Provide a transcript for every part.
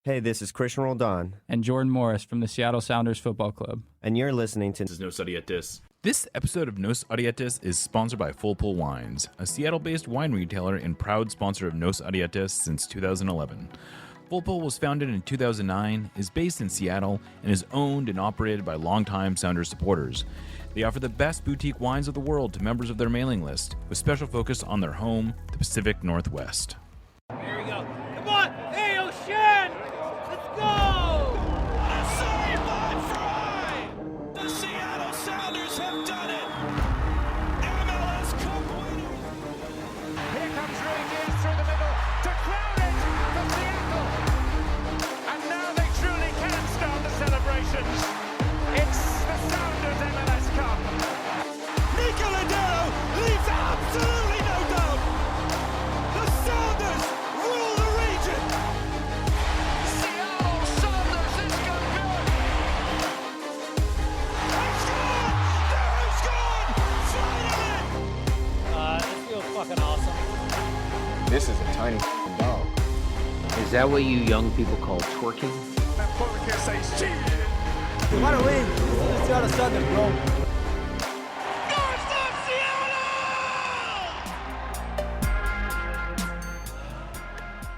Hey, this is Christian Roldan. And Jordan Morris from the Seattle Sounders Football Club. And you're listening to This is Nos Audietis. This episode of Nos Audietis is sponsored by Full Pull Wines, a Seattle-based wine retailer and proud sponsor of Nos Audietis since 2011. Full Pull was founded in 2009, is based in Seattle, and is owned and operated by longtime Sounders supporters. They offer the best boutique wines of the world to members of their mailing list, with special focus on their home, the Pacific Northwest. Here we go. Come on! Hey, O'Shan! Let's go! A sideline fry! The Seattle Sounders have done it! MLS Cup winners! Here comes Rangers through the middle to crown it for Seattle! And now they truly can start the celebrations. It's the Sounders MLS Cup. Nico Ladero leaves absolutely no doubt! The Sounders rule the region! Seattle Sounders is going to They've scored! They've scored! Finally! This feels fucking awesome. This is a tiny dog. Is that what you young people call twerking? That Porter says cheated. You want to win? This is the Seattle Sounders, bro.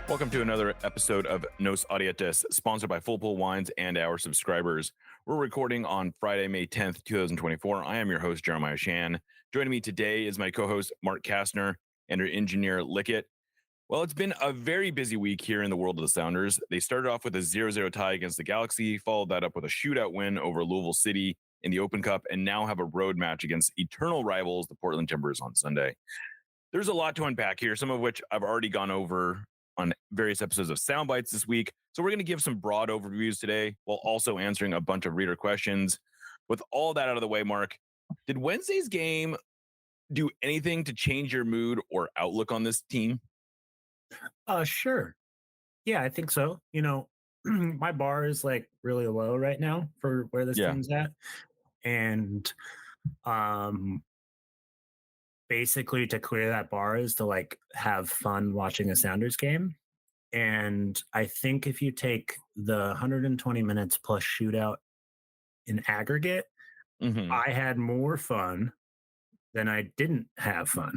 Welcome to another episode of Nos Audietis, sponsored by Full Pull Wines and our subscribers. We're recording on Friday, May 10th, 2024. I am your host, Jeremiah Shan. Joining me today is my co-host, Mark Kastner, and our engineer, Lickett. Well, it's been a very busy week here in the world of the Sounders. They started off with a 0-0 tie against the Galaxy, followed that up with a shootout win over Louisville City in the Open Cup, and now have a road match against eternal rivals, the Portland Timbers, on Sunday. There's a lot to unpack here, some of which I've already gone over on various episodes of Soundbites this week. So we're going to give some broad overviews today while also answering a bunch of reader questions. With all that out of the way, Mark, did Wednesday's game do anything to change your mood or outlook on this team? Sure. Yeah, I think so. You know, my bar is like really low right now for where this team's at. And basically to clear that bar is to like have fun watching a Sounders game. And I think if you take the 120 minutes plus shootout in aggregate, I had more fun than I didn't have fun.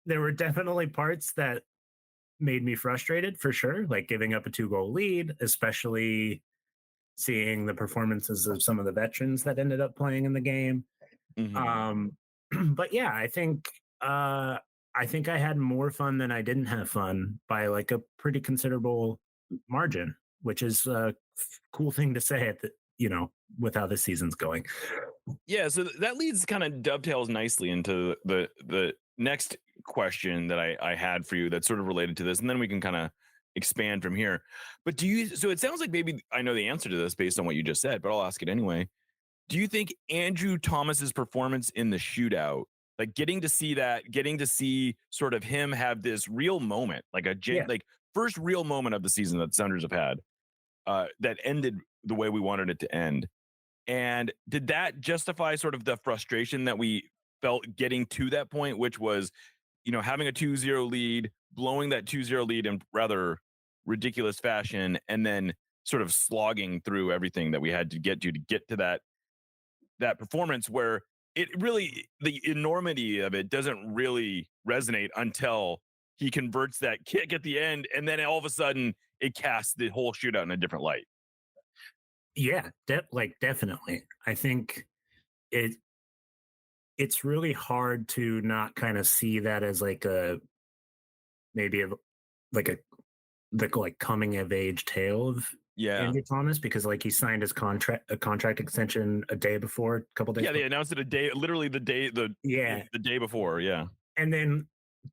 There were definitely parts that made me frustrated for sure, like giving up a 2-goal lead, especially seeing the performances of some of the veterans that ended up playing in the game. But yeah, I think I had more fun than I didn't have fun by like a pretty considerable margin, which is a cool thing to say at the, with how this season's going. Yeah, so that leads kind of dovetails nicely into the next question that I had for you that's sort of related to this, and then we can kind of expand from here. But so it sounds like maybe I know the answer to this based on what you just said, but I'll ask it anyway. Do you think Andrew Thomas's performance in the shootout, like getting to see sort of him have this real moment, like like first real moment of the season that Sounders have had, that ended the way we wanted it to end, and did that justify sort of the frustration that we felt getting to that point, which was, having a 2-0 lead, blowing that 2-0 lead in rather ridiculous fashion, and then sort of slogging through everything that we had to get to that performance where it really, the enormity of it doesn't really resonate until he converts that kick at the end, and then all of a sudden it casts the whole shootout in a different light. Yeah, definitely. I think it's really hard to not kind of see that as like the coming of age tale of Andrew Thomas, because like he signed his contract extension a day before, a couple days. Yeah, they announced it the day before. Yeah, and then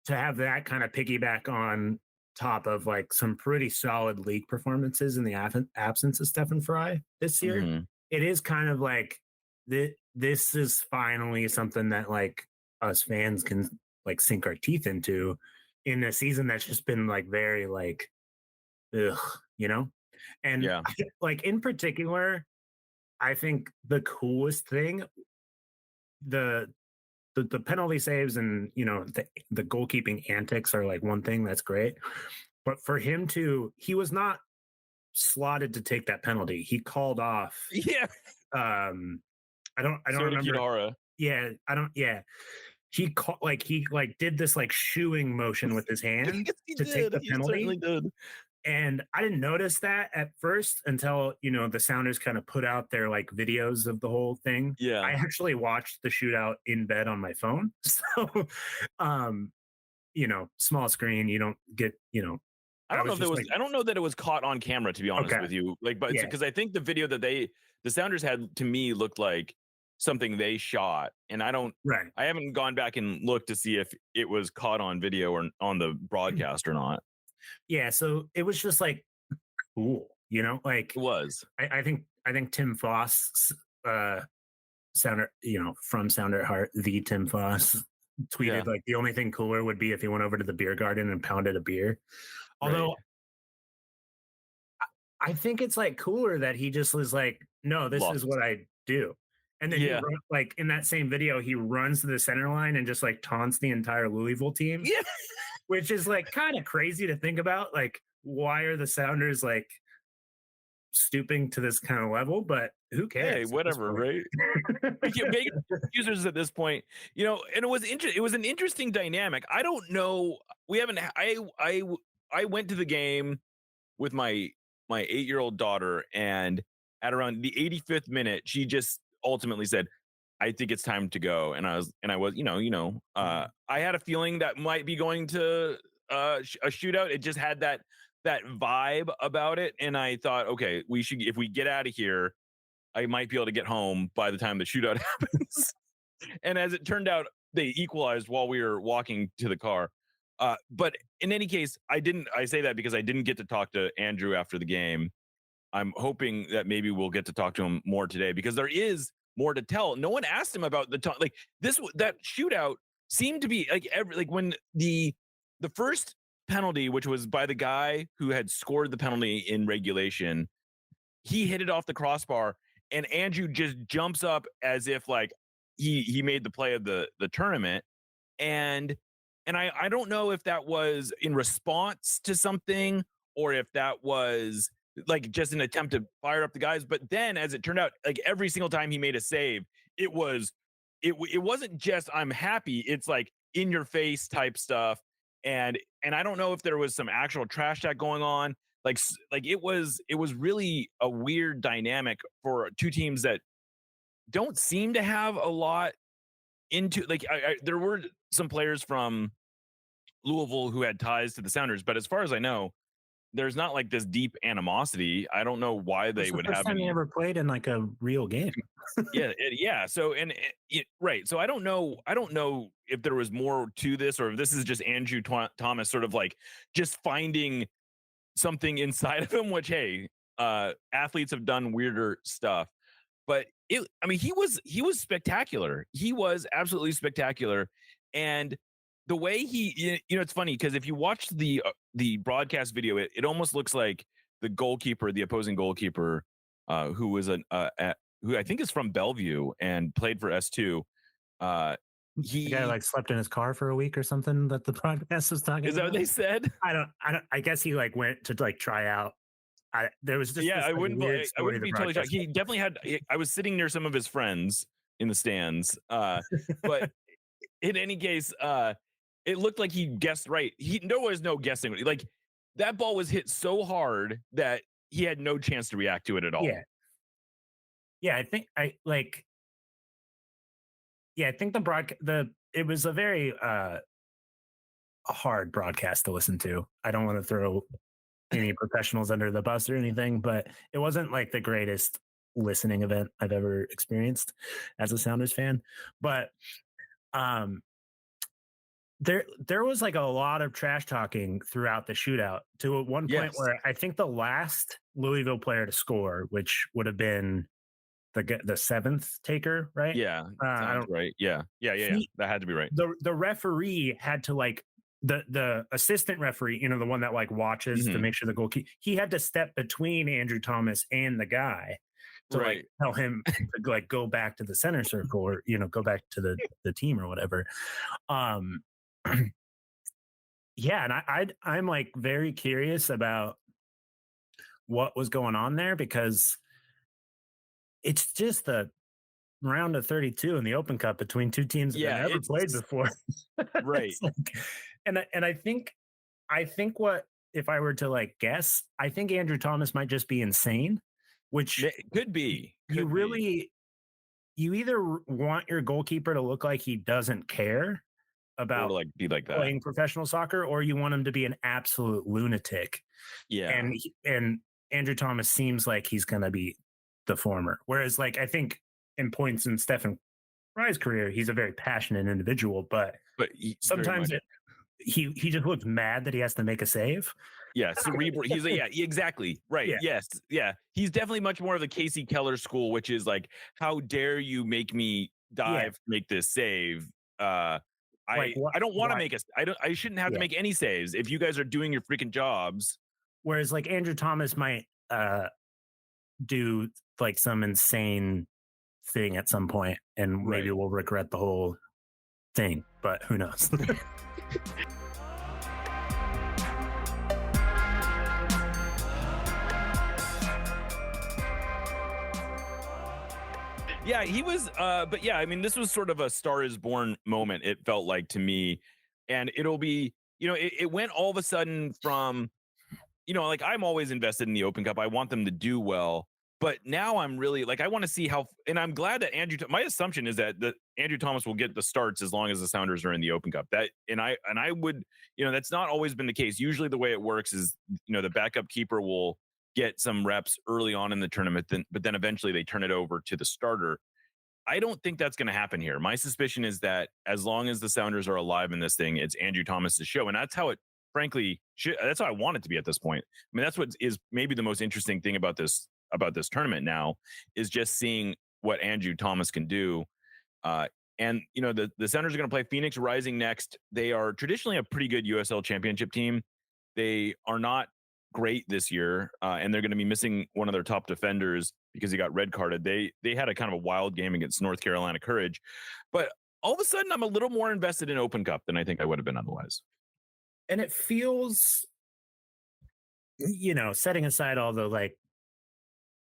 to have that kind of piggyback on top of like some pretty solid league performances in the absence of Stephen Fry this year, it is kind of like this is finally something that like us fans can like sink our teeth into in a season that's just been like very like, ugh, And like in particular, I think the coolest thing, the penalty saves and the goalkeeping antics are like one thing that's great, But for him he was not slotted to take that penalty. He called off. Yeah. I don't remember. Kitahara. Yeah, I don't. Yeah, he did this like shooing motion with his hand Yes, to take the He penalty. certainly did. And I didn't notice that at first until, the Sounders kind of put out their like videos of the whole thing. Yeah. I actually watched the shootout in bed on my phone. So, small screen, you don't get, I don't know that it was caught on camera, to be honest with you. Like, but because I think the video that the Sounders had, to me, looked like something they shot, and I haven't gone back and looked to see if it was caught on video or on the broadcast or not. Yeah, so it was just like cool, like It was. I think Tim Foss, Sounder, from Sounder at Heart, the Tim Foss tweeted like the only thing cooler would be if he went over to the beer garden and pounded a beer. Although I think it's like cooler that he just was like, no, this is what I do. And then he like in that same video, he runs to the center line and just like taunts the entire Louisville team. Yeah. Which is like kind of crazy to think about. Like, why are the Sounders like stooping to this kind of level? But who cares? Hey, whatever, right? Big users at this point, and it was interesting. It was an interesting dynamic. I don't know. We haven't. I went to the game with my 8-year-old daughter, and at around the 85th minute, she just ultimately said, I think it's time to go. And I was, I had a feeling that might be going to a shootout. It just had that vibe about it. And I thought, okay, if we get out of here, I might be able to get home by the time the shootout happens. And as it turned out, they equalized while we were walking to the car. But in any case, I say that because I didn't get to talk to Andrew after the game. I'm hoping that maybe we'll get to talk to him more today, because there is more to tell. No one asked him about that shootout seemed to be like when the first penalty, which was by the guy who had scored the penalty in regulation, he hit it off the crossbar, and Andrew just jumps up as if like he made the play of the tournament. And I don't know if that was in response to something or if that was like just an attempt to fire up the guys. But then as it turned out, like every single time he made a save, it wasn't just I'm happy. It's like in your face type stuff. And I don't know if there was some actual trash talk going on. Like it was really a weird dynamic for two teams that don't seem to have a lot into there were some players from Louisville who had ties to the Sounders, but as far as I know, there's not like this deep animosity. I don't know why they would have. Time you ever played in like a real game? Yeah. So right. So I don't know if there was more to this or if this is just Andrew Thomas sort of like just finding something inside of him. Which athletes have done weirder stuff, but he was spectacular. He was absolutely spectacular, and the way it's funny because if you watch the broadcast video, it almost looks like the opposing goalkeeper, who was who I think is from Bellevue and played for S2. The guy like slept in his car for a week or something that the broadcast was talking about. Is that what they said? I don't. I guess he like went to like try out. There was just I wouldn't be totally shocked. He definitely had. I was sitting near some of his friends in the stands, but in any case, it looked like he guessed right. There was no guessing. Like that ball was hit so hard that he had no chance to react to it at all. Yeah. I think it was a very hard broadcast to listen to. I don't want to throw any professionals under the bus or anything, but it wasn't like the greatest listening event I've ever experienced as a Sounders fan. But there was like a lot of trash talking throughout the shootout to at one point where I think the last Louisville player to score, which would have been the seventh taker, right? Yeah, right. Yeah. That had to be right. The referee had to like the assistant referee, the one that like watches to make sure the goal he had to step between Andrew Thomas and the guy to like tell him to like go back to the center circle or go back to the team or whatever. Yeah, and I'm like very curious about what was going on there because it's just the round of 32 in the Open Cup between two teams that Yeah, have never played before. right. It's like, and I think what if I were to like guess, I think Andrew Thomas might just be insane, which Could be. you really you either want your goalkeeper to look like he doesn't care or about like be like that. playing professional soccer, or you want him to be an absolute lunatic. Yeah. And Andrew Thomas seems like he's going to be the former. Whereas, like, I think in points in Stephen Fry's career, he's a very passionate individual, but sometimes he just looks mad that he has to make a save. Yeah, cerebral. He's exactly right. Yeah. Yes, yeah. He's definitely much more of the Casey Keller school, which is like, how dare you make me dive to make this save? I don't want to make a. I shouldn't have to make any saves if you guys are doing your freaking jobs. Whereas like Andrew Thomas might do like some insane thing at some point, and maybe we'll regret the whole thing. But who knows? Yeah, he was. But yeah, I mean, this was sort of a Star is Born moment. It felt like to me, and it'll be. It went all of a sudden from, like I'm always invested in the Open Cup. I want them to do well, but now I'm really like I want to see how. And I'm glad that my assumption is that Andrew Thomas will get the starts as long as the Sounders are in the Open Cup. I would, that's not always been the case. Usually the way it works is, the backup keeper will get some reps early on in the tournament, but then eventually they turn it over to the starter. I don't think that's going to happen here. My suspicion is that as long as the Sounders are alive in this thing, it's Andrew Thomas's show, and that's how it, frankly, that's how I want it to be at this point. I mean, that's what is maybe the most interesting thing about this tournament now is just seeing what Andrew Thomas can do. And the Sounders are going to play Phoenix Rising next. They are traditionally a pretty good USL Championship team. They are not great this year, and they're going to be missing one of their top defenders because he got red carded. They had a kind of a wild game against North Carolina Courage, but all of a sudden I'm a little more invested in Open Cup than I think I would have been otherwise. And it feels, setting aside all the like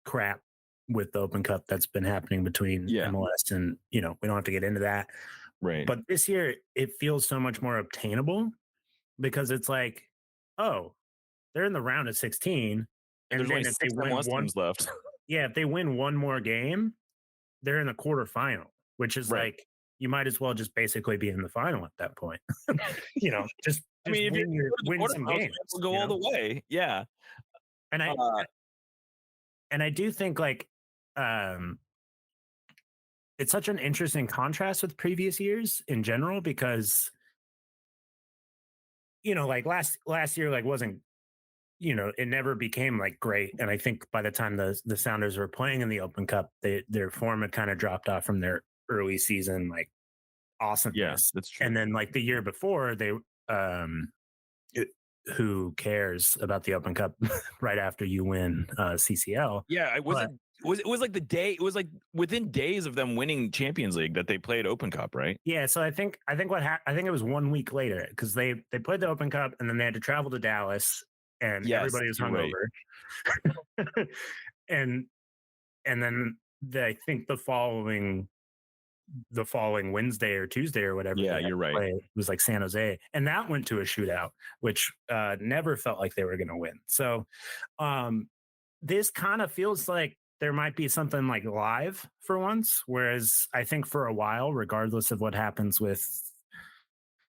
crap with the Open Cup that's been happening between MLS and, we don't have to get into that. Right. But this year it feels so much more obtainable because it's like, oh, they're in the round of 16. And there's only 6 MLS teams left. Yeah, if they win one more game, they're in the quarterfinal, which is like, you might as well just basically be in the final at that point. Just I mean, win some games. We'll go all the way. Yeah. And I do think like it's such an interesting contrast with previous years in general because like last year like wasn't it never became like great, and I think by the time the Sounders were playing in the Open Cup, their form had kind of dropped off from their early season like awesomeness. Yes, that's true. And then like the year before, they who cares about the Open Cup right after you win CCL? Yeah, it was like the day. It was like within days of them winning Champions League that they played Open Cup, right? Yeah. So I think I think it was 1 week later because they played the Open Cup and then they had to travel to Dallas and everybody was hungover. Right. and then I think the following Wednesday or Tuesday or whatever. Yeah, you're right. It was like San Jose, and that went to a shootout, which never felt like they were going to win. So this kind of feels like there might be something like live for once, whereas I think for a while, regardless of what happens with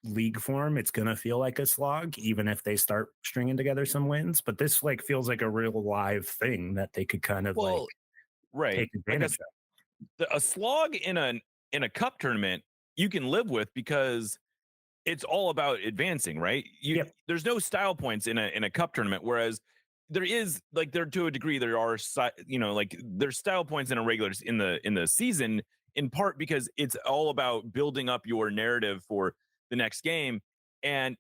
league form, it's going to feel like a slog, even if they start stringing together some wins. But this like feels like a real live thing that they could kind of take advantage of. A slog in a cup tournament you can live with because it's all about advancing, right? There's no style points in a cup tournament, whereas there is like there to a degree there are like there's style points in a regular in the season, in part because it's all about building up your narrative for the next game. And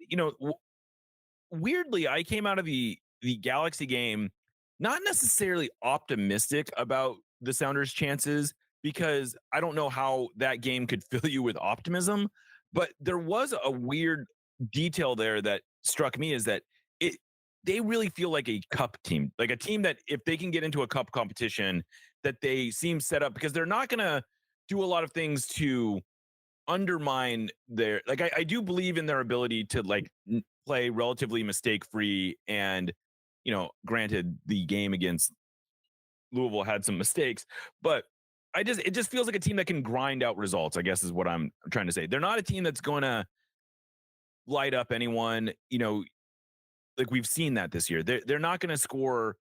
weirdly, I came out of the Galaxy game not necessarily optimistic about the Sounders' chances, because I don't know how that game could fill you with optimism, but there was a weird detail there that struck me is that they really feel like a cup team, like a team that if they can get into a cup competition, that they seem set up because they're not going to do a lot of things to undermine their, like, I do believe in their ability to like play relatively mistake free. And, granted, the game against Louisville had some mistakes, but it just feels like a team that can grind out results, I guess is what I'm trying to say. They're not a team that's going to light up anyone, like we've seen that this year. They're not going to score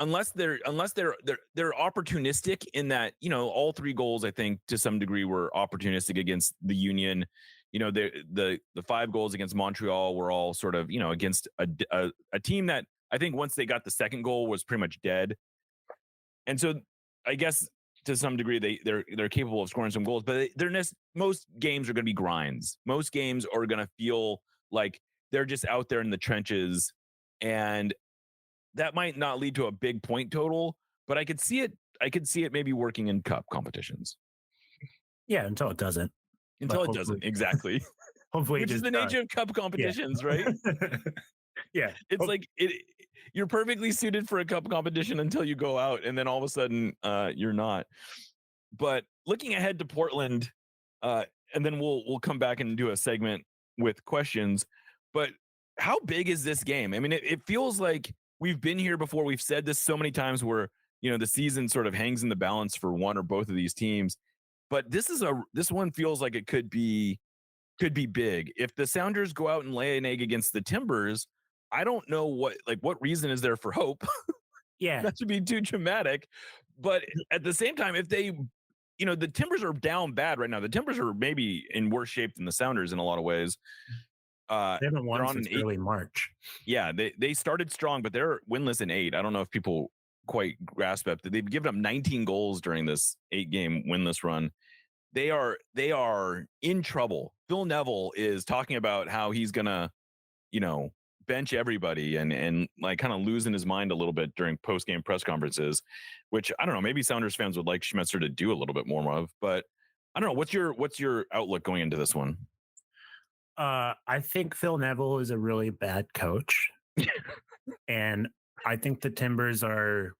unless they're opportunistic in that, all 3 goals, I think to some degree were opportunistic against the Union. The 5 goals against Montreal were all sort of, against a team that I think once they got the second goal was pretty much dead. And so I guess to some degree they're capable of scoring some goals, but most games are going to be grinds. Most games are going to feel like they're just out there in the trenches, and that might not lead to a big point total, but I could see it maybe working in cup competitions. Yeah, until it doesn't. Exactly. Hopefully, which is the nature of cup competitions, yeah. right? Yeah, it's like you're perfectly suited for a cup competition until you go out, and then all of a sudden you're not. But looking ahead to Portland, and then we'll come back and do a segment with questions. But how big is this game? I mean, it feels like we've been here before. We've said this so many times where, the season sort of hangs in the balance for one or both of these teams. But this one feels like it could be big. If the Sounders go out and lay an egg against the Timbers, I don't know what reason is there for hope. Yeah. Not to be too dramatic. But at the same time, if they, the Timbers are down bad right now. The Timbers are maybe in worse shape than the Sounders in a lot of ways. They haven't won since early March. Yeah, they started strong, but they're winless in 8. I don't know if people quite grasp that. They've given up 19 goals during this 8-game winless run. They are in trouble. Phil Neville is talking about how he's gonna, bench everybody and like kind of losing his mind a little bit during post-game press conferences, which I don't know, maybe Sounders fans would like Schmetzer to do a little bit more of, but I don't know. What's your outlook going into this one? I think Phil Neville is a really bad coach. And I think the Timbers are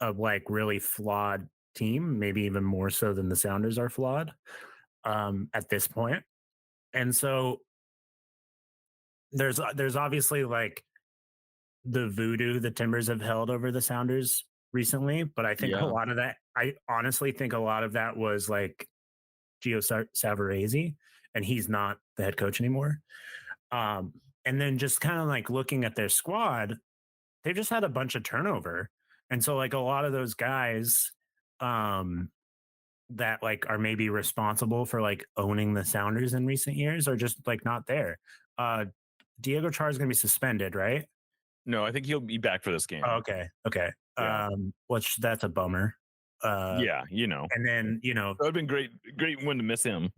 a really flawed team, maybe even more so than the Sounders are flawed at this point. And so there's obviously the voodoo the Timbers have held over the Sounders recently, but I think a lot of that, I honestly think a lot of that was Gio Savarese, and he's not the head coach anymore. And then just kind of looking at their squad, they've just had a bunch of turnover. And so a lot of those guys that are maybe responsible for owning the Sounders in recent years are just not there. Diego Char is going to be suspended, right? No, I think he'll be back for this game. Oh, okay. Yeah. Which that's a bummer. Yeah, and then it would have been great win to miss him.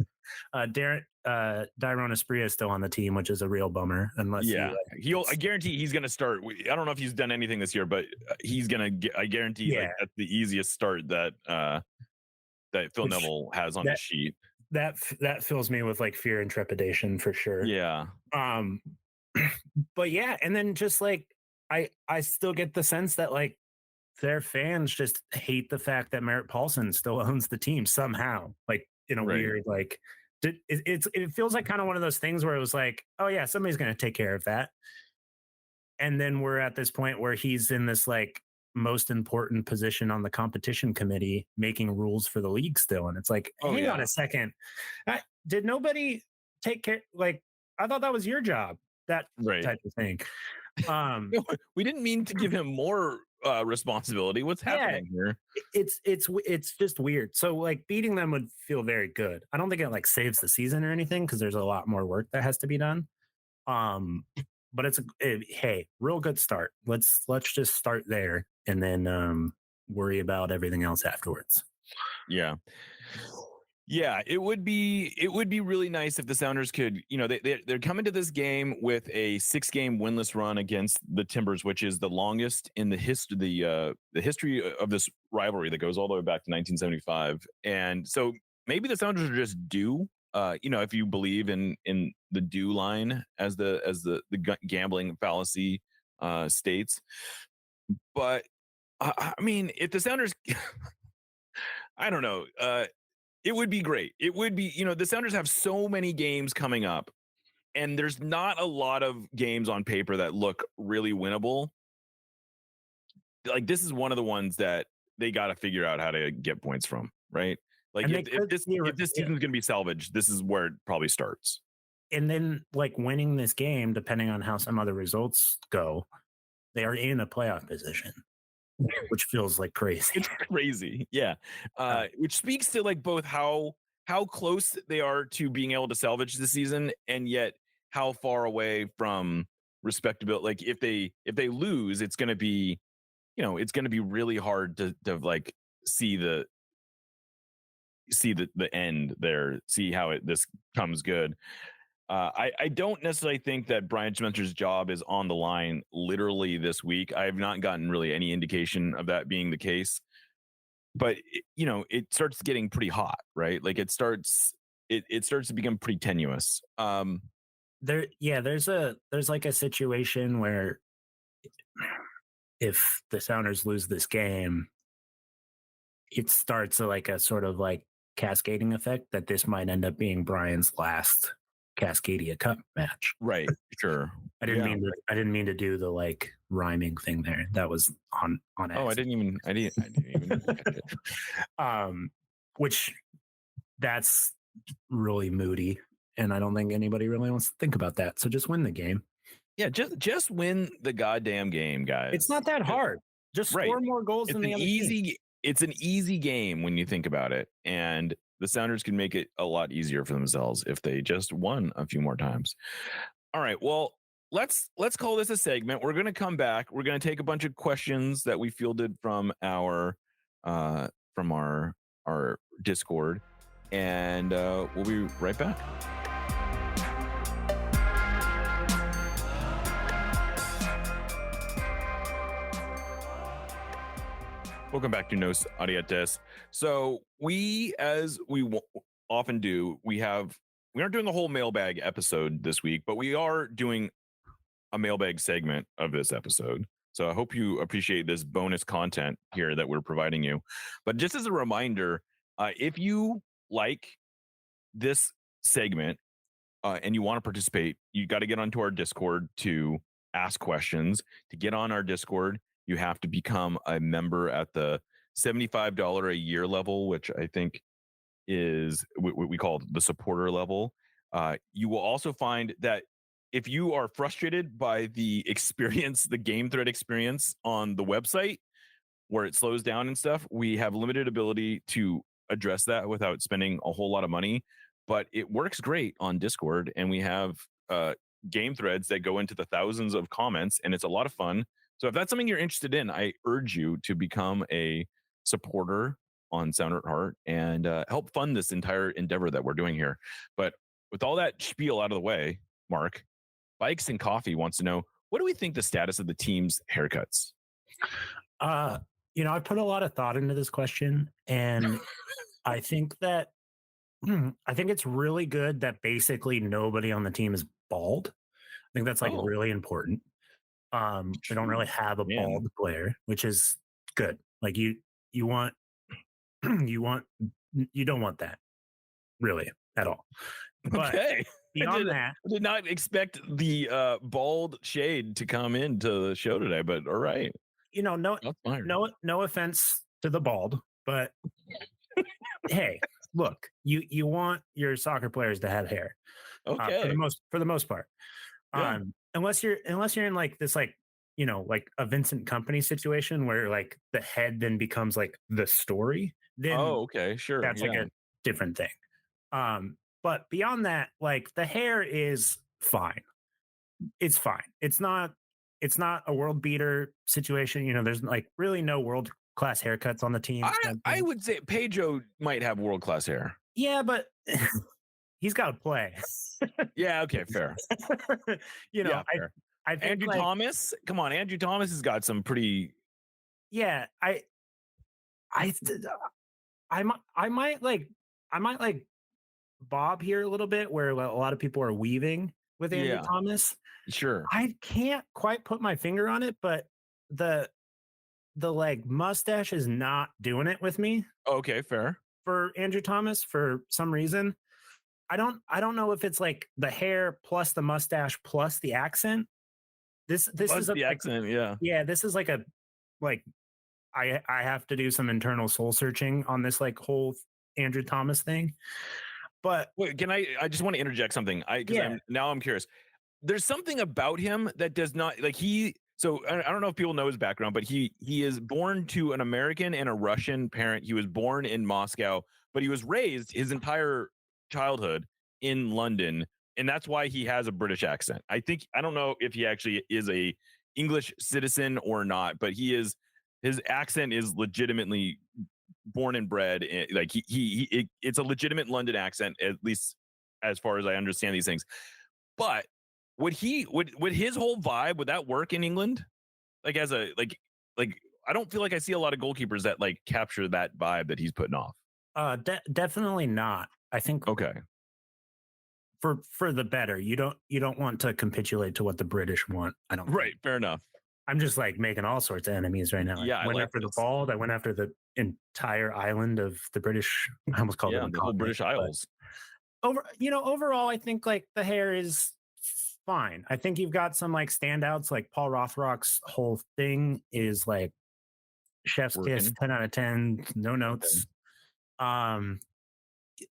Dairon Asprilla is still on the team, which is a real bummer. Unless I guarantee he's going to start. I don't know if he's done anything this year, but he's going to. I guarantee that's the easiest start that Phil Neville has on his sheet. That fills me with fear and trepidation for sure. Yeah. But yeah, and then just I still get the sense that their fans just hate the fact that Merritt Paulson still owns the team somehow, in a weird it feels like kind of one of those things where it was oh yeah, somebody's going to take care of that, and then we're at this point where he's in this most important position on the competition committee making rules for the league still, and it's hang on a second, did nobody take care? I thought that was your job, that type of thing. We didn't mean to give him more responsibility. What's happening here? It's just weird. So beating them would feel very good. I don't think it saves the season or anything, because there's a lot more work that has to be done. But hey, real good start. Let's just start there and then worry about everything else afterwards. Yeah. Yeah, it would be really nice if the Sounders could, they're coming to this game with a 6-game winless run against the Timbers, which is the longest in the history of this rivalry that goes all the way back to 1975. And so maybe the Sounders are just due if you believe in the do line as the gambling fallacy states. But I mean, if the Sounders, I don't know, it would be great. It would be, the Sounders have so many games coming up, and there's not a lot of games on paper that look really winnable. Like, this is one of the ones that they got to figure out how to get points from, right? Like, if this season's going to be salvaged, this is where it probably starts. And then, like, winning this game, depending on how some other results go, they are in a playoff position, which feels like crazy. It's crazy, yeah. Which speaks to like both how close they are to being able to salvage the season, and yet how far away from respectability. Like, if they lose, it's going to be, it's going to be really hard to like see the end there, see how this comes good. I don't necessarily think that Brian Spencer's job is on the line literally this week. I have not gotten really any indication of that being the case. But it starts getting pretty hot, right? Like, it starts to become pretty tenuous. There's like a situation where if the Sounders lose this game, it starts like a sort of like cascading effect that this might end up being Brian's last Cascadia Cup match. Right. Sure. I didn't mean to do the like rhyming thing there. That was on accident. Oh, I didn't even catch it. Which that's really moody, and I don't think anybody really wants to think about that. So just win the game. Yeah, just win the goddamn game, guys. It's not that hard. Just score more goals than the other team. It's an easy game when you think about it, and the Sounders can make it a lot easier for themselves if they just won a few more times. All right, well, let's call this a segment. We're going to come back. We're going to take a bunch of questions that we fielded from our Discord, and we'll be right back. Welcome back to Nos Audietes. So we, as we often do, we aren't doing a whole mailbag episode this week, but we are doing a mailbag segment of this episode. So I hope you appreciate this bonus content here that we're providing you. But just as a reminder, if you like this segment and you want to participate, you got to get onto our Discord to ask questions. To get on our Discord, you have to become a member at the $75 a year level, which I think is what we call the supporter level. You will also find that if you are frustrated by the game thread experience on the website, where it slows down and stuff, we have limited ability to address that without spending a whole lot of money. But it works great on Discord, and we have game threads that go into the thousands of comments, and it's a lot of fun. So if that's something you're interested in, I urge you to become a supporter on Sounder at Heart and help fund this entire endeavor that we're doing here. But with all that spiel out of the way, Mark, Bikes and Coffee wants to know, what do we think the status of the team's haircuts? I put a lot of thought into this question, and I think it's really good that basically nobody on the team is bald. I think that's really important. We don't really have a bald player, which is good. Like you don't want that really at all. But okay. Beyond that, I did not expect the bald shade to come into the show today, but all right. No offense to the bald, but hey, look, you want your soccer players to have hair. Okay. For the most part. Yeah. Unless you're in like this, like, like a Vincent Company situation where like the head then becomes like the story, then okay, sure. That's like a different thing. But beyond that, like the hair is fine. It's fine. It's not a world beater situation. There's like really no world class haircuts on the team. I would say Pedro might have world class hair. Yeah, but he's got to play. Yeah. Okay. Fair. Fair. I think Andrew Thomas. Come on, Andrew Thomas has got some pretty. Yeah, I might bob here a little bit where a lot of people are weaving with Andrew Yeah. Thomas. Sure. I can't quite put my finger on it, but the like mustache is not doing it with me Okay, fair. for Andrew Thomas for some reason. I don't know if it's like the hair plus the mustache plus the accent. This Plus is a the like, accent, yeah. yeah, this is like a like I have to do some internal soul searching on this like whole Andrew Thomas thing. But Wait, can I just want to interject something. Because Yeah. I'm curious. There's something about him that does not like so I don't know if people know his background, but he is born to an American and a Russian parent. He was born in Moscow, but he was raised his entire childhood in London, and that's why he has a British accent. I don't know if he actually is a English citizen or not, but his accent is legitimately born and bred. Like it's a legitimate London accent, at least as far as I understand these things. But would his whole vibe, would that work in England? Like as a like I don't feel like I see a lot of goalkeepers that like capture that vibe that he's putting off. definitely not. I think Okay. for the better. You don't want to capitulate to what the British want. I don't think. Right. Fair enough. I'm just like making all sorts of enemies right now. Yeah, I I went like after the this. bald. I went after the entire island of the British. I almost called Yeah, it the whole British Isles. Overall, I think like the hair is fine. I think you've got some like standouts. Like Paul Rothrock's whole thing is like chef's kiss, Working. 10 out of 10, no notes.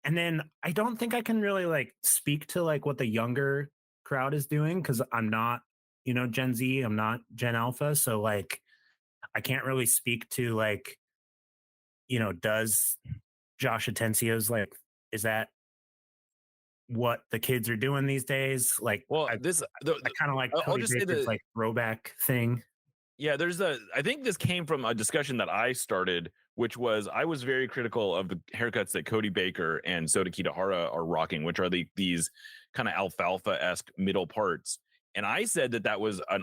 And then I don't think I can really like speak to like what the younger crowd is doing because I'm not, Gen Z, I'm not Gen Alpha. So like I can't really speak to like, does Josh Atensio's like, is that what the kids are doing these days? Like, Well, I kind of like I'll Cody just say Baker's that like throwback thing. yeah, I think this came from a discussion that I started, which was I was very critical of the haircuts that Cody Baker and Sota Kitahara are rocking, which are these kind of alfalfa-esque middle parts. And I said that was I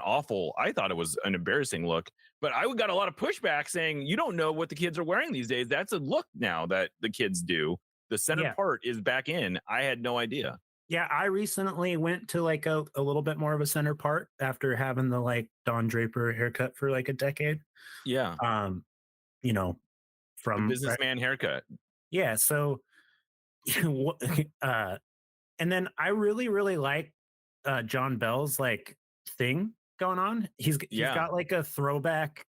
thought it was an embarrassing look, but I got a lot of pushback saying, you don't know what the kids are wearing these days. That's a look now that the kids do. The center part is back in. I had no idea. Yeah, I recently went to like a little bit more of a center part after having the like Don Draper haircut for like a decade. Yeah. From The businessman haircut. Yeah. So, and then I really, really like John Bell's like thing going on. He's got like a throwback,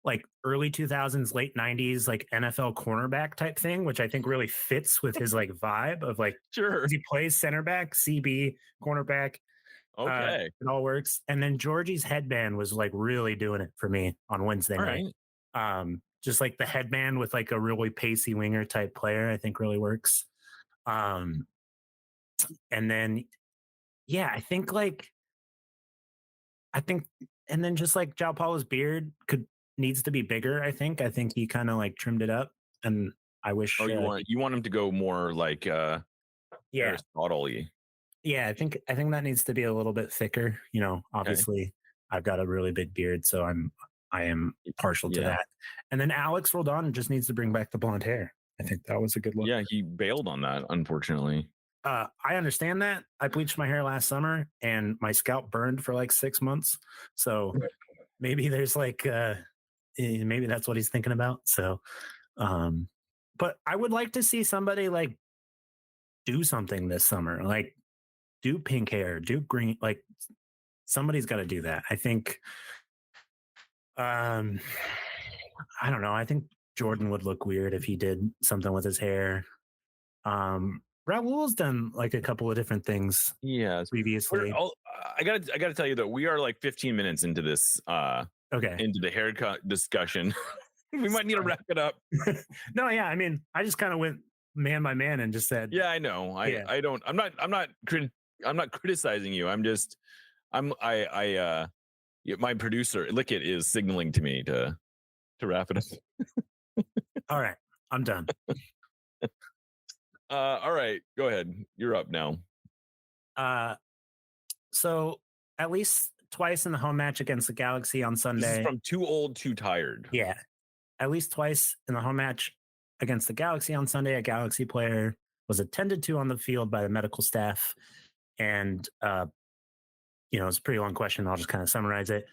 like early 2000s, late 90s, like NFL cornerback type thing, which I think really fits with his like vibe of like, sure, he plays center back, CB, cornerback. Okay. It all works. And then Georgie's headband was like really doing it for me on Wednesday night. Right. Just like the headband with like a really pacey winger type player, I think really works. And then, yeah, I think, and then just like João Paulo's beard needs to be bigger. I think he kind of like trimmed it up, and I wish. Oh, you want him to go more like Aristotle-y. Yeah, I think that needs to be a little bit thicker. Obviously, I've got a really big beard, so I am partial to that. And then Alex Roldan just needs to bring back the blonde hair. I think that was a good look. Yeah, he bailed on that, unfortunately. I understand that. I bleached my hair last summer and my scalp burned for like 6 months. So maybe there's like, maybe that's what he's thinking about. So, but I would like to see somebody like do something this summer, like do pink hair, do green, like somebody's got to do that. I think, I don't know. I think Jordan would look weird if he did something with his hair. Raul's done like a couple of different things. Previously. I gotta tell you though, we are like 15 minutes into this. Into the haircut discussion. We might need to wrap it up. No, yeah. I mean, I just kind of went man by man and just said, yeah, I know. I'm not criticizing you. My producer Lickett is signaling to me to wrap it up. All right, I'm done. All right, go ahead. You're up now. So at least twice in the home match against the Galaxy on Sunday. This is from Too Old, Too Tired. Yeah. At least twice in the home match against the Galaxy on Sunday, a Galaxy player was attended to on the field by the medical staff. And, it's a pretty long question. I'll just kind of summarize it.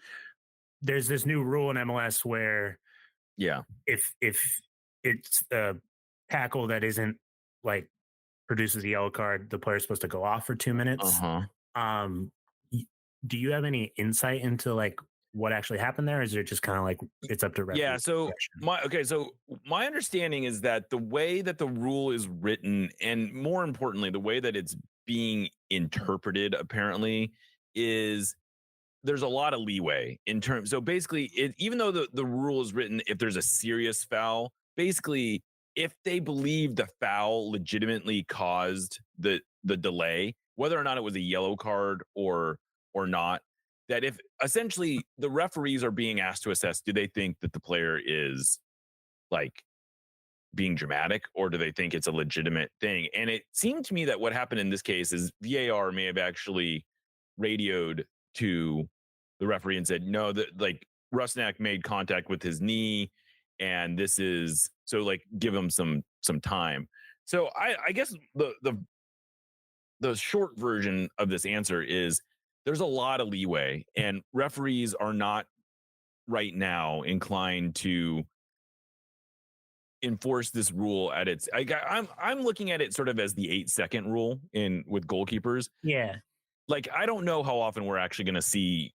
There's this new rule in MLS where if it's a tackle that isn't like produces a yellow card, the player's supposed to go off for 2 minutes. Do you have any insight into like what actually happened there? Or is it just kind of like it's up to referee? Yeah. So my understanding is that the way that the rule is written, and more importantly, the way that it's being interpreted, apparently, is there's a lot of leeway in terms. So basically, even though the rule is written, if there's a serious foul, basically, if they believe the foul legitimately caused the delay, whether or not it was a yellow card or not, that if essentially the referees are being asked to assess, do they think that the player is like being dramatic, or do they think it's a legitimate thing? And it seemed to me that what happened in this case is VAR may have actually radioed to the referee and said, no, that like Rusnak made contact with his knee, and this is so like give him some time. So I guess the short version of this answer is there's a lot of leeway, and referees are not right now inclined to enforce this rule at its. I'm looking at it sort of as the 8-second rule with goalkeepers. Yeah. Like, I don't know how often we're actually going to see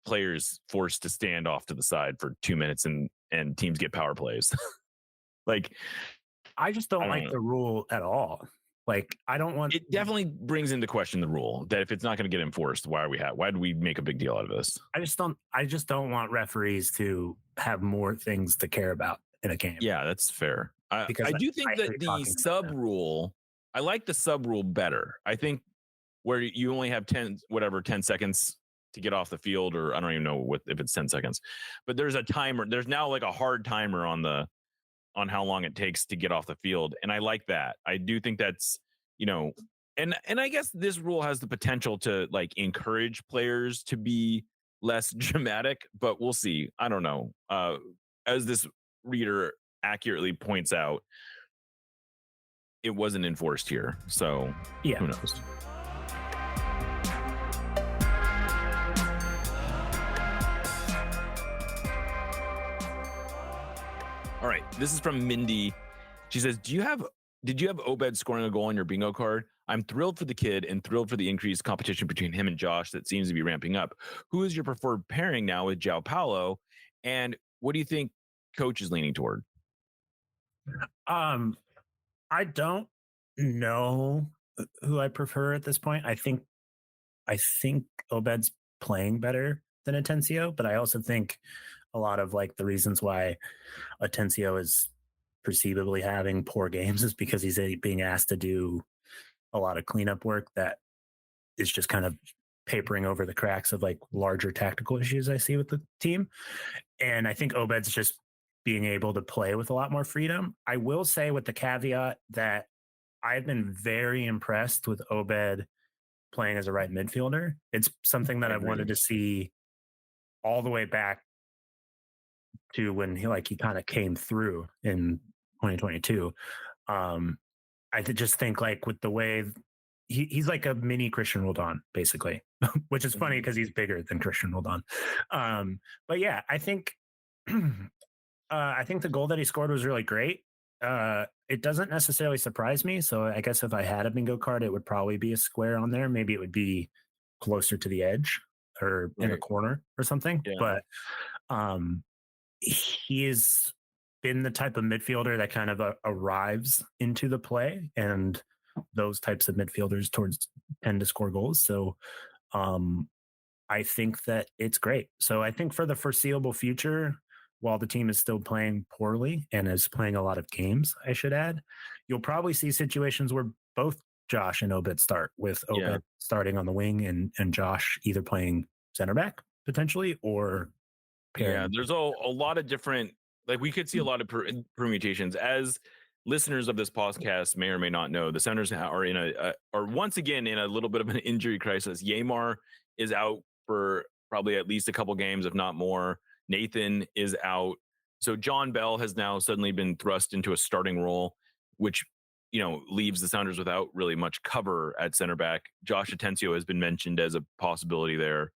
players forced to stand off to the side for 2 minutes and teams get power plays. Like, I just don't like the rule at all. Like, I don't want. It definitely brings into question the rule that if it's not going to get enforced, why do we make a big deal out of this? I just don't want referees to have more things to care about in a game. Yeah, that's fair. I do think that the sub rule, I like the sub rule better. I think where you only have 10 seconds to get off the field, or I don't even know if it's 10 seconds, but there's a timer. There's now like a hard timer on how long it takes to get off the field. And I like that. I do think that's, and I guess this rule has the potential to like encourage players to be less dramatic, but we'll see. I don't know. As this reader accurately points out, it wasn't enforced here. So yeah, who knows? All right, this is from Mindy. She says, did you have Obed scoring a goal on your bingo card? I'm thrilled for the kid and thrilled for the increased competition between him and Josh that seems to be ramping up. Who is your preferred pairing now with João Paulo? And what do you think coach is leaning toward? I don't know who I prefer at this point. I think Obed's playing better than Atencio, but I also think a lot of like the reasons why Atencio is perceivably having poor games is because he's being asked to do a lot of cleanup work that is just kind of papering over the cracks of like larger tactical issues I see with the team. And I think Obed's just being able to play with a lot more freedom. I will say, with the caveat that I've been very impressed with Obed playing as a right midfielder. It's something that I've wanted to see all the way back to when he kind of came through in 2022. I just think like with the way he's like a mini Christian Roldan, basically, which is funny because he's bigger than Christian Roldan. But yeah, I think the goal that he scored was really great. It doesn't necessarily surprise me. So I guess if I had a bingo card, it would probably be a square on there. Maybe it would be closer to the edge or in a corner or something. Yeah. But he has been the type of midfielder that kind of arrives into the play, and those types of midfielders tend to score goals. So I think that it's great. So I think for the foreseeable future, while the team is still playing poorly and is playing a lot of games, I should add, you'll probably see situations where both Josh and Obed start, with Obed starting on the wing and Josh either playing center back potentially or pairing. Yeah, there's a lot of different, like we could see a lot of permutations. As listeners of this podcast may or may not know, the Sounders are once again in a little bit of an injury crisis. Yamar is out for probably at least a couple games, if not more. Nathan is out. So John Bell has now suddenly been thrust into a starting role, which leaves the Sounders without really much cover at center back. Josh Atencio has been mentioned as a possibility there.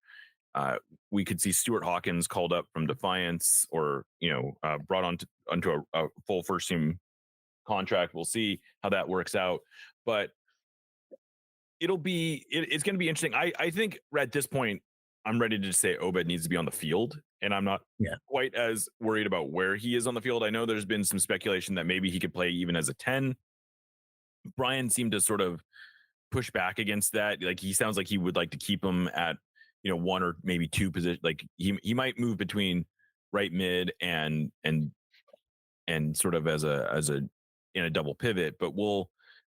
We could see Stuart Hawkins called up from Defiance, or brought onto a full first team contract. We'll see how that works out, but it's going to be interesting. I think at this point I'm ready to say Obed needs to be on the field, and I'm not quite as worried about where he is on the field. I know there's been some speculation that maybe he could play even as a 10. Brian seemed to sort of push back against that. Like, he sounds like he would like to keep him at one or maybe two position. Like, he might move between right mid and sort of as a in a double pivot, but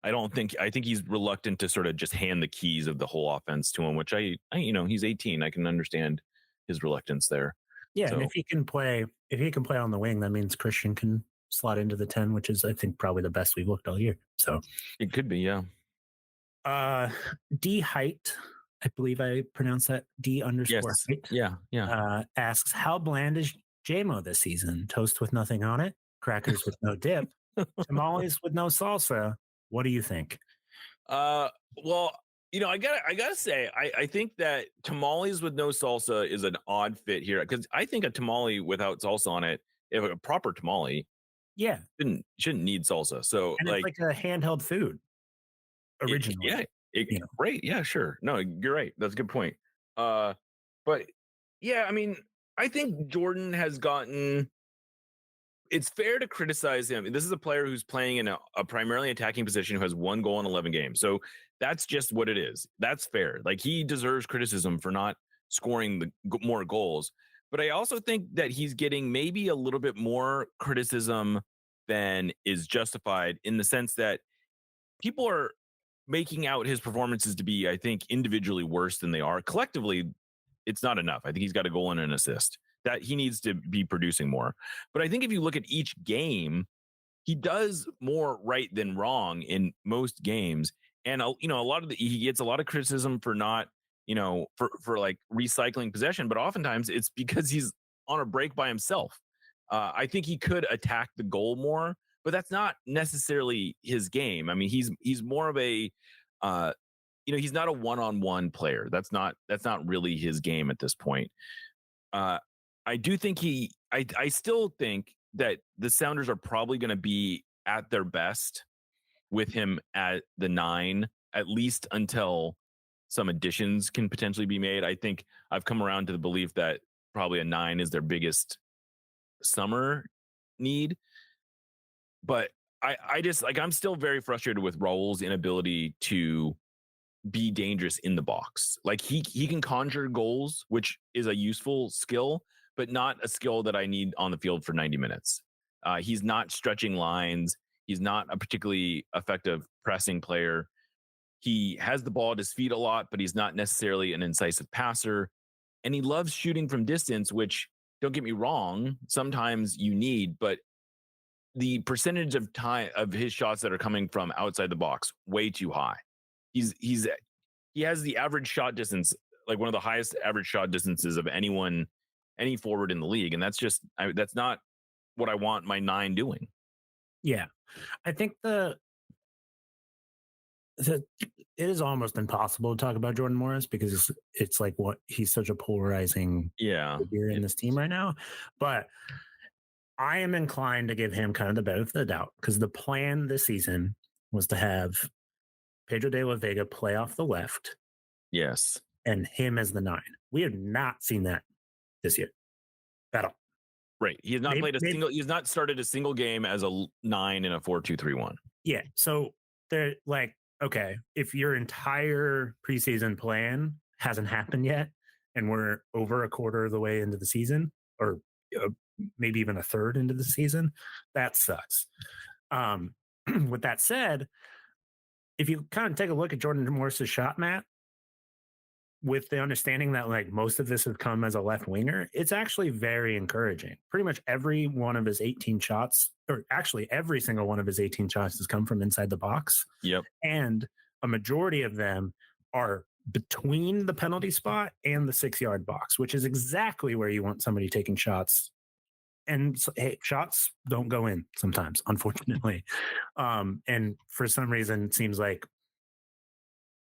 I think he's reluctant to sort of just hand the keys of the whole offense to him, which I he's 18. I can understand his reluctance there. Yeah, so, and if he can play on the wing, that means Christian can slot into the 10, which is, I think, probably the best we've looked all year. So it could be, yeah. D Height, I believe I pronounced that, D_height. Yeah. Asks, how bland is JMO this season? Toast with nothing on it, crackers with no dip, tamales with no salsa. What do you think? Well, I gotta say, I think that tamales with no salsa is an odd fit here, because I think a tamale without salsa on it, if a proper tamale, shouldn't need salsa. So, and it's like a handheld food originally. Right. Yeah, sure. No, you're right. That's a good point. But yeah, I mean, I think Jordan has gotten. It's fair to criticize him. This is a player who's playing in a primarily attacking position, who has 1 goal in 11 games. So that's just what it is. That's fair. Like, he deserves criticism for not scoring more goals. But I also think that he's getting maybe a little bit more criticism than is justified, in the sense that people are making out his performances to be, I think, individually worse than they are. Collectively, it's not enough. I think he's got a goal and an assist. That he needs to be producing more. But I think if you look at each game, he does more right than wrong in most games. And he gets a lot of criticism for not, for like recycling possession, but oftentimes it's because he's on a break by himself. I think he could attack the goal more, but that's not necessarily his game. I mean, he's more of a he's not a one-on-one player. That's not really his game at this point. I do think I still think that the Sounders are probably going to be at their best with him at the 9, at least until some additions can potentially be made. I think I've come around to the belief that probably a 9 is their biggest summer need. But I just, like, I'm still very frustrated with Raul's inability to be dangerous in the box. Like, he can conjure goals, which is a useful skill, but not a skill that I need on the field for 90 minutes. He's not stretching lines. He's not a particularly effective pressing player. He has the ball at his feet a lot, but he's not necessarily an incisive passer. And he loves shooting from distance, which, don't get me wrong, sometimes you need, but the percentage of time of his shots that are coming from outside the box, way too high. He has the average shot distance, like one of the highest average shot distances of any forward in the league. And that's not what I want my 9 doing. Yeah. I think it is almost impossible to talk about Jordan Morris, because it's like, he's such a polarizing figure in this team right now. But I am inclined to give him kind of the benefit of the doubt, because the plan this season was to have Pedro de la Vega play off the left. Yes. And him as the 9. We have not seen that this year at all. Right. He has not he's not started a single game as a 9 in a 4-2-3-1. Yeah. So they're like, okay, if your entire preseason plan hasn't happened yet, and we're over a quarter of the way into the season, or maybe even a third into the season, that sucks. With that said, if you kind of take a look at Jordan Morris's shot map, with the understanding that, like, most of this has come as a left winger, it's actually very encouraging. Pretty much every one of his 18 shots, or actually every single one of his 18 shots, has come from inside the box. Yep. And a majority of them are between the penalty spot and the 6-yard box, which is exactly where you want somebody taking shots and so, hey, shots don't go in sometimes, unfortunately. And for some reason, it seems like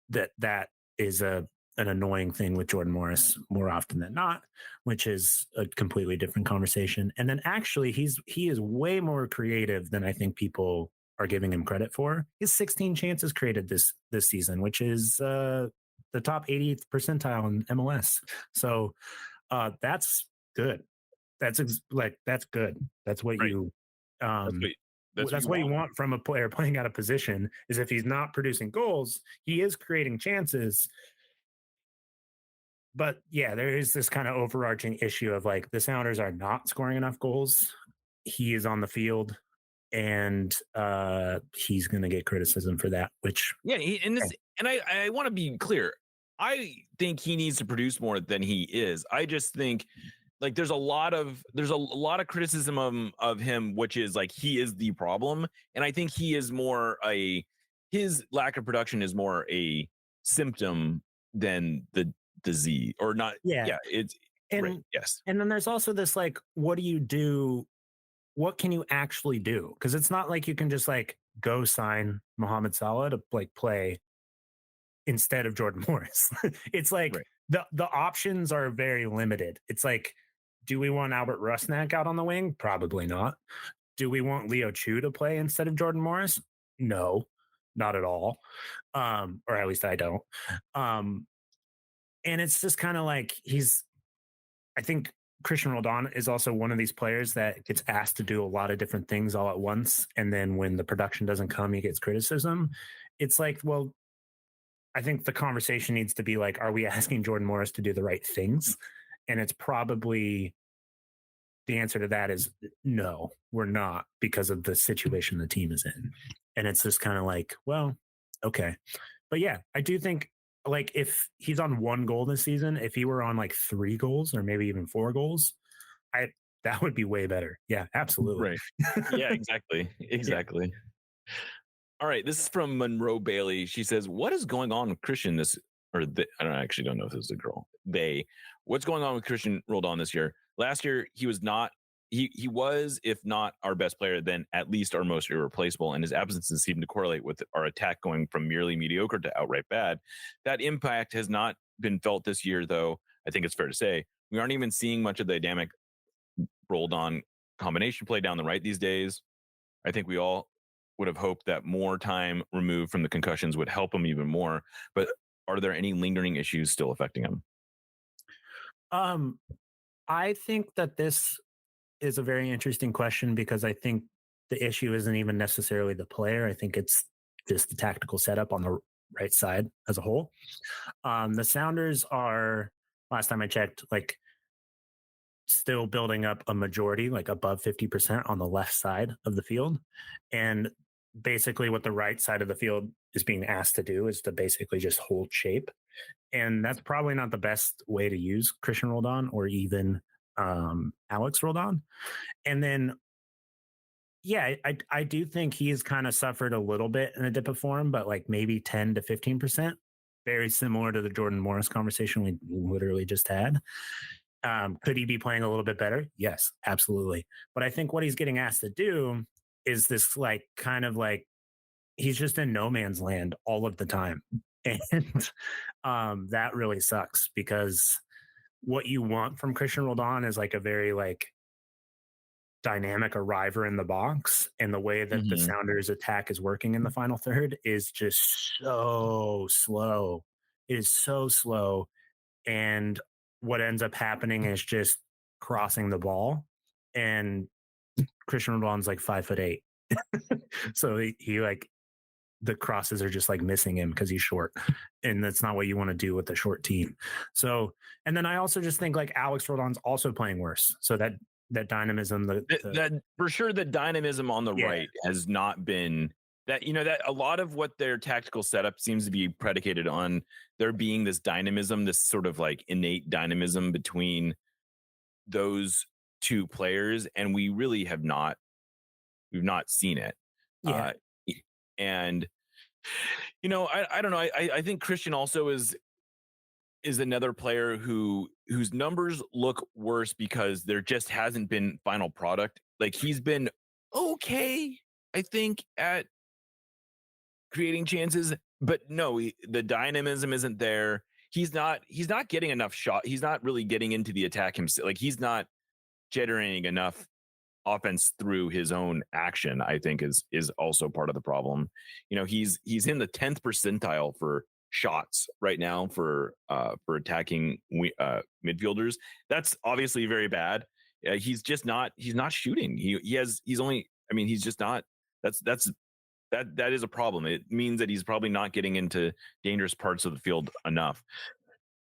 that is an annoying thing with Jordan Morris more often than not, which is a completely different conversation. And then actually, he is way more creative than I think people are giving him credit for. His 16 chances created this season, which is the top 80th percentile in MLS. So that's good. That's that's good. That's what Right. you That's what you want from a player playing out of position. Is if he's not producing goals, he is creating chances. But yeah, there is this kind of overarching issue of like the Sounders are not scoring enough goals. He is on the field, and he's going to get criticism for that. Which Yeah, and I want to be clear. I think he needs to produce more than he is. I just think like there's a lot of criticism of him, which is like he is the problem, and I think he is more his lack of production is more a symptom than the disease, or not. yeah, It's and right. Yes, and then there's also this like, what do you do? What can you actually do? Because it's not like you can just like go sign Mohamed Salah to like play instead of Jordan Morris. It's like right. the options are very limited. It's like, do we want Albert Rusnak out on the wing? Probably not. Do we want Leo Chu to play instead of Jordan Morris? No, not at all. Or at least I don't. And it's just kind of like I think Christian Roldan is also one of these players that gets asked to do a lot of different things all at once. And then when the production doesn't come, he gets criticism. It's like, well, I think the conversation needs to be like, are we asking Jordan Morris to do the right things? And it's probably the answer to that is no, we're not, because of the situation the team is in. And it's just kind of like, well, okay. But yeah, I do think like if he's on 1 goal this season, if he were on like 3 goals or maybe even 4 goals, that would be way better. Yeah, absolutely. Right. Yeah, exactly. Exactly. Yeah. All right. This is from Monroe Bailey. She says, what is going on with Christian I don't know if this is a girl. What's going on with Christian Roldan this year? Last year, he was not, he was, if not our best player, then at least our most irreplaceable. And his absences seem to correlate with our attack going from merely mediocre to outright bad. That impact has not been felt this year, though. I think it's fair to say we aren't even seeing much of the dynamic Roldan combination play down the right these days. I think we all would have hoped that more time removed from the concussions would help him even more. But are there any lingering issues still affecting him? I think that this is a very interesting question, because I think the issue isn't even necessarily the player. I think it's just the tactical setup on the right side as a whole. The Sounders are, last time I checked, like still building up a majority, like above 50% on the left side of the field. And basically what the right side of the field is being asked to do is to basically just hold shape. And that's probably not the best way to use Christian Roldan or even Alex Roldan. And then, yeah, I do think he's kind of suffered a little bit in a dip of form, but like maybe 10 to 15%, very similar to the Jordan Morris conversation we literally just had. Could he be playing a little bit better? Yes, absolutely. But I think what he's getting asked to do is this like kind of like he's just in no man's land all of the time. And that really sucks, because what you want from Christian Roldan is like a very like dynamic arriver in the box. And the way that the Sounders attack is working in the final third is just so slow. It is so slow. And what ends up happening is just crossing the ball. And Christian Roldan's like 5'8". So he like, the crosses are just like missing him because he's short, and that's not what you want to do with a short team. So, and then I also just think like Alex Roldan's also playing worse. So that dynamism, that for sure, the dynamism on the right has not been that, that a lot of what their tactical setup seems to be predicated on there being this dynamism, this sort of like innate dynamism between those two players. And we really we've not seen it. Yeah. And I don't know. I think Christian also is is another player whose numbers look worse because there just hasn't been final product. Like he's been okay, I think, at creating chances, but no, the dynamism isn't there. He's not getting enough shot. He's not really getting into the attack himself. Like he's not generating enough offense through his own action. I think is also part of the problem. You know, he's in the 10th percentile for shots right now for attacking midfielders. That's obviously very bad. He's not shooting. He's only, I mean, he's just not. That is a problem. It means that he's probably not getting into dangerous parts of the field enough.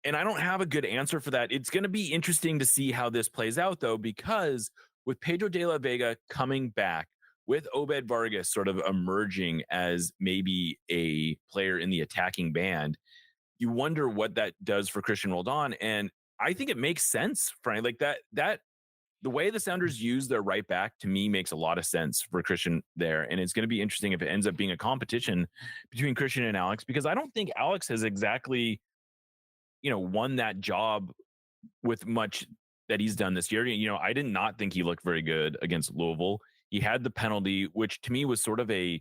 And I don't have a good answer for that. It's going to be interesting to see how this plays out, though, because with Pedro de la Vega coming back, with Obed Vargas sort of emerging as maybe a player in the attacking band, you wonder what that does for Christian Roldan. And I think it makes sense, Frank. Like that the way the Sounders use their right back, to me, makes a lot of sense for Christian there. And it's going to be interesting if it ends up being a competition between Christian and Alex, because I don't think Alex has exactly, won that job with much that he's done this year. I did not think he looked very good against Louisville. He had the penalty, which to me was sort of a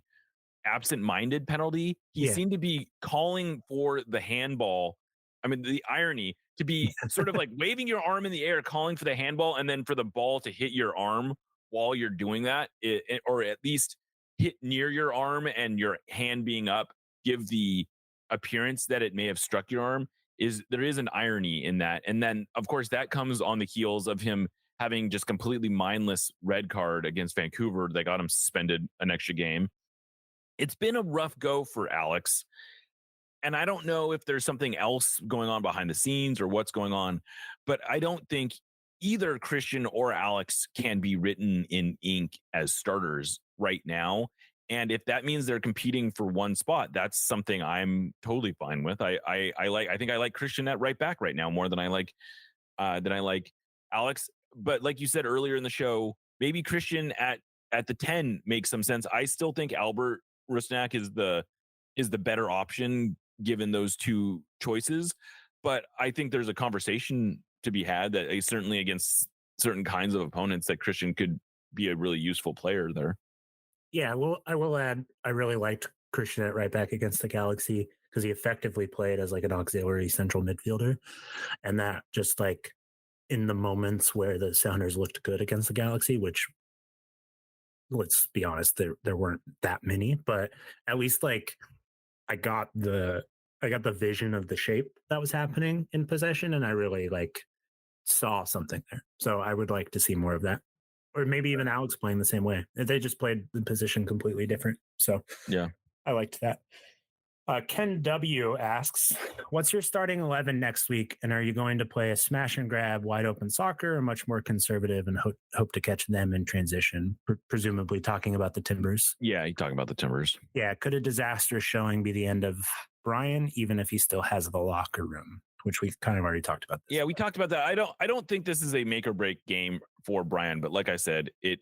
absent-minded penalty. He seemed to be calling for the handball. I mean, the irony to be sort of like waving your arm in the air, calling for the handball, and then for the ball to hit your arm while you're doing that, or at least hit near your arm and your hand being up, give the appearance that it may have struck your arm. There is an irony in that. And then, of course, that comes on the heels of him having just completely mindless red card against Vancouver that got him suspended an extra game. It's been a rough go for Alex. And I don't know if there's something else going on behind the scenes or what's going on, but I don't think either Christian or Alex can be written in ink as starters right now. And if that means they're competing for one spot, that's something I'm totally fine with. I think I like Christian at right back right now more than I like Alex. But like you said earlier in the show, maybe Christian at the 10 makes some sense. I still think Albert Rusnak is the better option given those two choices. But I think there's a conversation to be had that certainly against certain kinds of opponents that Christian could be a really useful player there. Yeah, well, I will add, I really liked Christian at right back against the Galaxy because he effectively played as like an auxiliary central midfielder. And that just like in the moments where the Sounders looked good against the Galaxy, which let's be honest, there weren't that many, but at least like I got the vision of the shape that was happening in possession, and I really like saw something there. So I would like to see more of that. Or maybe even Alex playing the same way. They just played the position completely different. So yeah, I liked that. Ken W asks, what's your starting 11 next week? And are you going to play a smash and grab wide open soccer or much more conservative and hope to catch them in transition? Presumably talking about the Timbers. Yeah, you're talking about the Timbers. Yeah. Could a disastrous showing be the end of Brian, even if he still has the locker room? Which we've kind of already talked about. Yeah, we talked about that. I don't think this is a make or break game for Brian, but like I said, it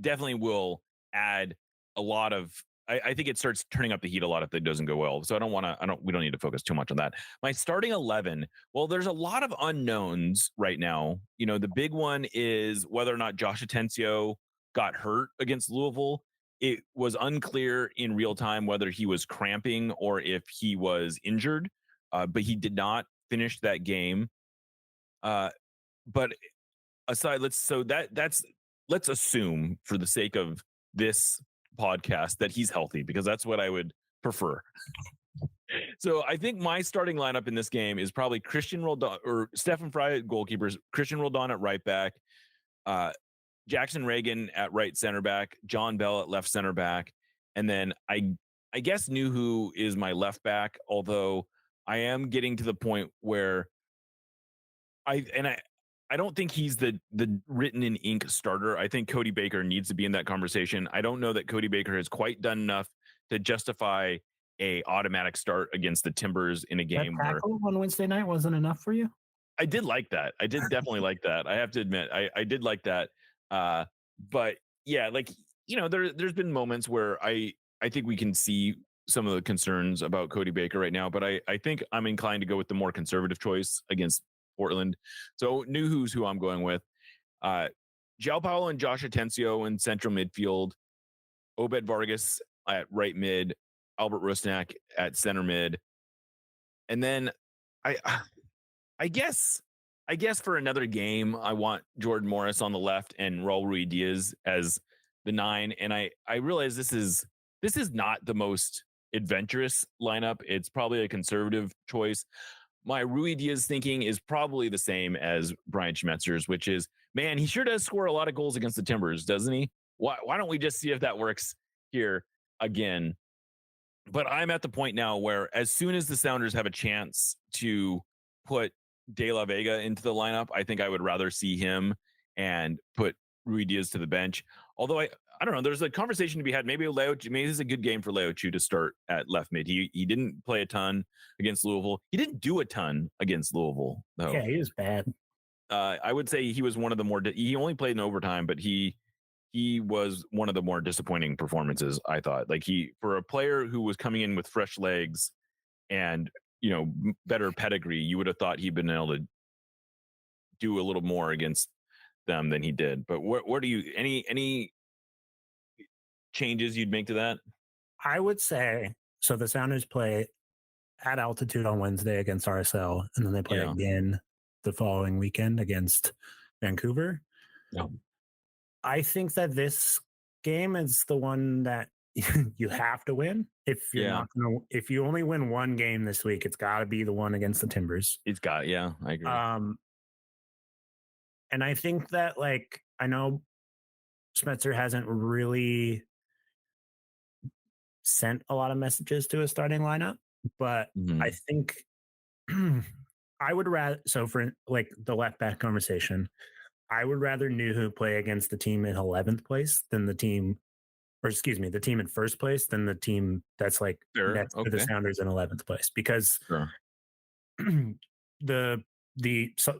definitely will add a lot of. I think it starts turning up the heat a lot if it doesn't go well. So we don't need to focus too much on that. My starting 11. Well, there's a lot of unknowns right now. The big one is whether or not Josh Atencio got hurt against Louisville. It was unclear in real time whether he was cramping or if he was injured. But he did not finish that game. But aside, let's assume for the sake of this podcast that he's healthy, because that's what I would prefer. So I think my starting lineup in this game is probably Christian Roldan or Stefan Frey at goalkeepers, Christian Roldan at right back, Jackson Reagan at right center back, John Bell at left center back, and then I guess Nuhu is my left back, although I am getting to the point where I don't think he's the written in ink starter. I think Cody Baker needs to be in that conversation. I don't know that Cody Baker has quite done enough to justify a automatic start against the Timbers in a game where on Wednesday night wasn't enough for you. I did like that. I did definitely like that. I have to admit, I did like that. But yeah, like there's been moments where I think we can see some of the concerns about Cody Baker right now, but I think I'm inclined to go with the more conservative choice against Portland. So who's who I'm going with. João Paulo and Josh Atencio in central midfield, Obed Vargas at right mid, Albert Rusnak at center mid. And then I guess for another game, I want Jordan Morris on the left and Raul Ruidiaz as the 9. And I realize this is not the most adventurous lineup. It's probably a conservative choice. My Ruidiaz thinking is probably the same as Brian Schmetzer's, which is, man, he sure does score a lot of goals against the Timbers, doesn't he? Why don't we just see if that works here again? But I'm at the point now where as soon as the Sounders have a chance to put De La Vega into the lineup, I think I would rather see him and put Ruidiaz to the bench. Although I don't know, there's a conversation to be had. Maybe this is a good game for Leo Chu to start at left mid. He didn't play a ton against Louisville. He didn't do a ton against Louisville, though. Yeah, he was bad. I would say he was one of the more. He only played in overtime, but he was one of the more disappointing performances, I thought. Like for a player who was coming in with fresh legs and, better pedigree, you would have thought he'd been able to do a little more against them than he did. But what do you, any changes you'd make to that? I would say, so the Sounders play at altitude on Wednesday against RSL, and then they play again the following weekend against Vancouver. Yeah. I think that this game is the one that you have to win. If if you only win one game this week, it's got to be the one against the Timbers. I agree. And I think that, I know Schmetzer hasn't really sent a lot of messages to a starting lineup, but I think I would rather, so for the left back conversation, I would rather Nuhu play against the team in 11th place than the team in first place than the team that's next to the Sounders in 11th place, because the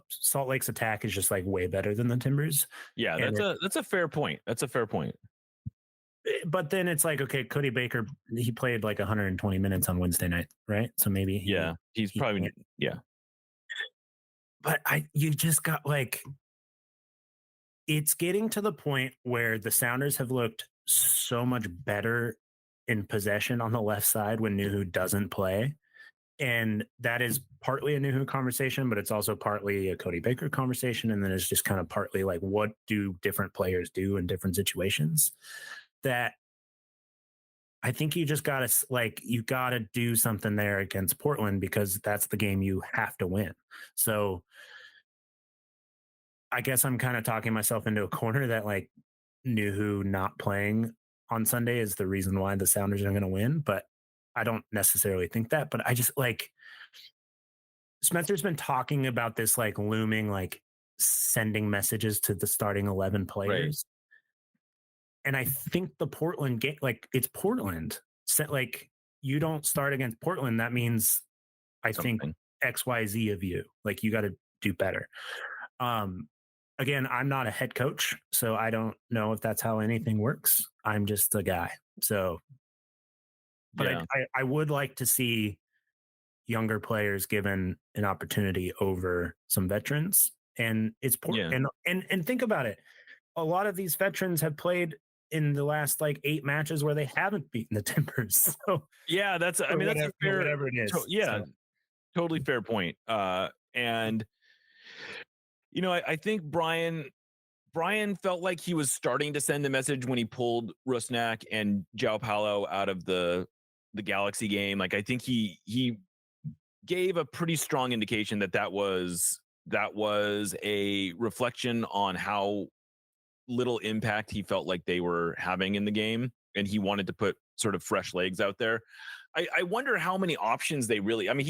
Salt Lake's attack is just way better than the Timbers. Yeah, that's a fair point. But then it's okay, Cody Baker, he played 120 minutes on Wednesday night, right? So maybe he's probably. But you just got it's getting to the point where the Sounders have looked so much better in possession on the left side when Nuhu doesn't play. And that is partly a Nuhu conversation, but it's also partly a Cody Baker conversation. And then it's just kind of partly what do different players do in different situations, that I think you just got to you got to do something there against Portland, because that's the game you have to win. So I guess I'm kind of talking myself into a corner that Nuhu not playing on Sunday is the reason why the Sounders are going to win, but I don't necessarily think that. But I just Spencer's been talking about this looming sending messages to the starting 11 players. Right. And I think the Portland game, it's Portland. So, you don't start against Portland. That means I think XYZ of you. You got to do better. Again, I'm not a head coach, so I don't know if that's how anything works. I'm just a guy. So, but I would like to see younger players given an opportunity over some veterans. And it's and think about it. A lot of these veterans have played in the last 8 matches where they haven't beaten the Timbers. So that's a fair, whatever it is. Totally fair point. And I think Brian felt like he was starting to send a message when he pulled Rusnak and João Paulo out of the Galaxy game. I think he gave a pretty strong indication that was a reflection on how little impact he felt like they were having in the game, and he wanted to put sort of fresh legs out there. I wonder how many options they really. I mean,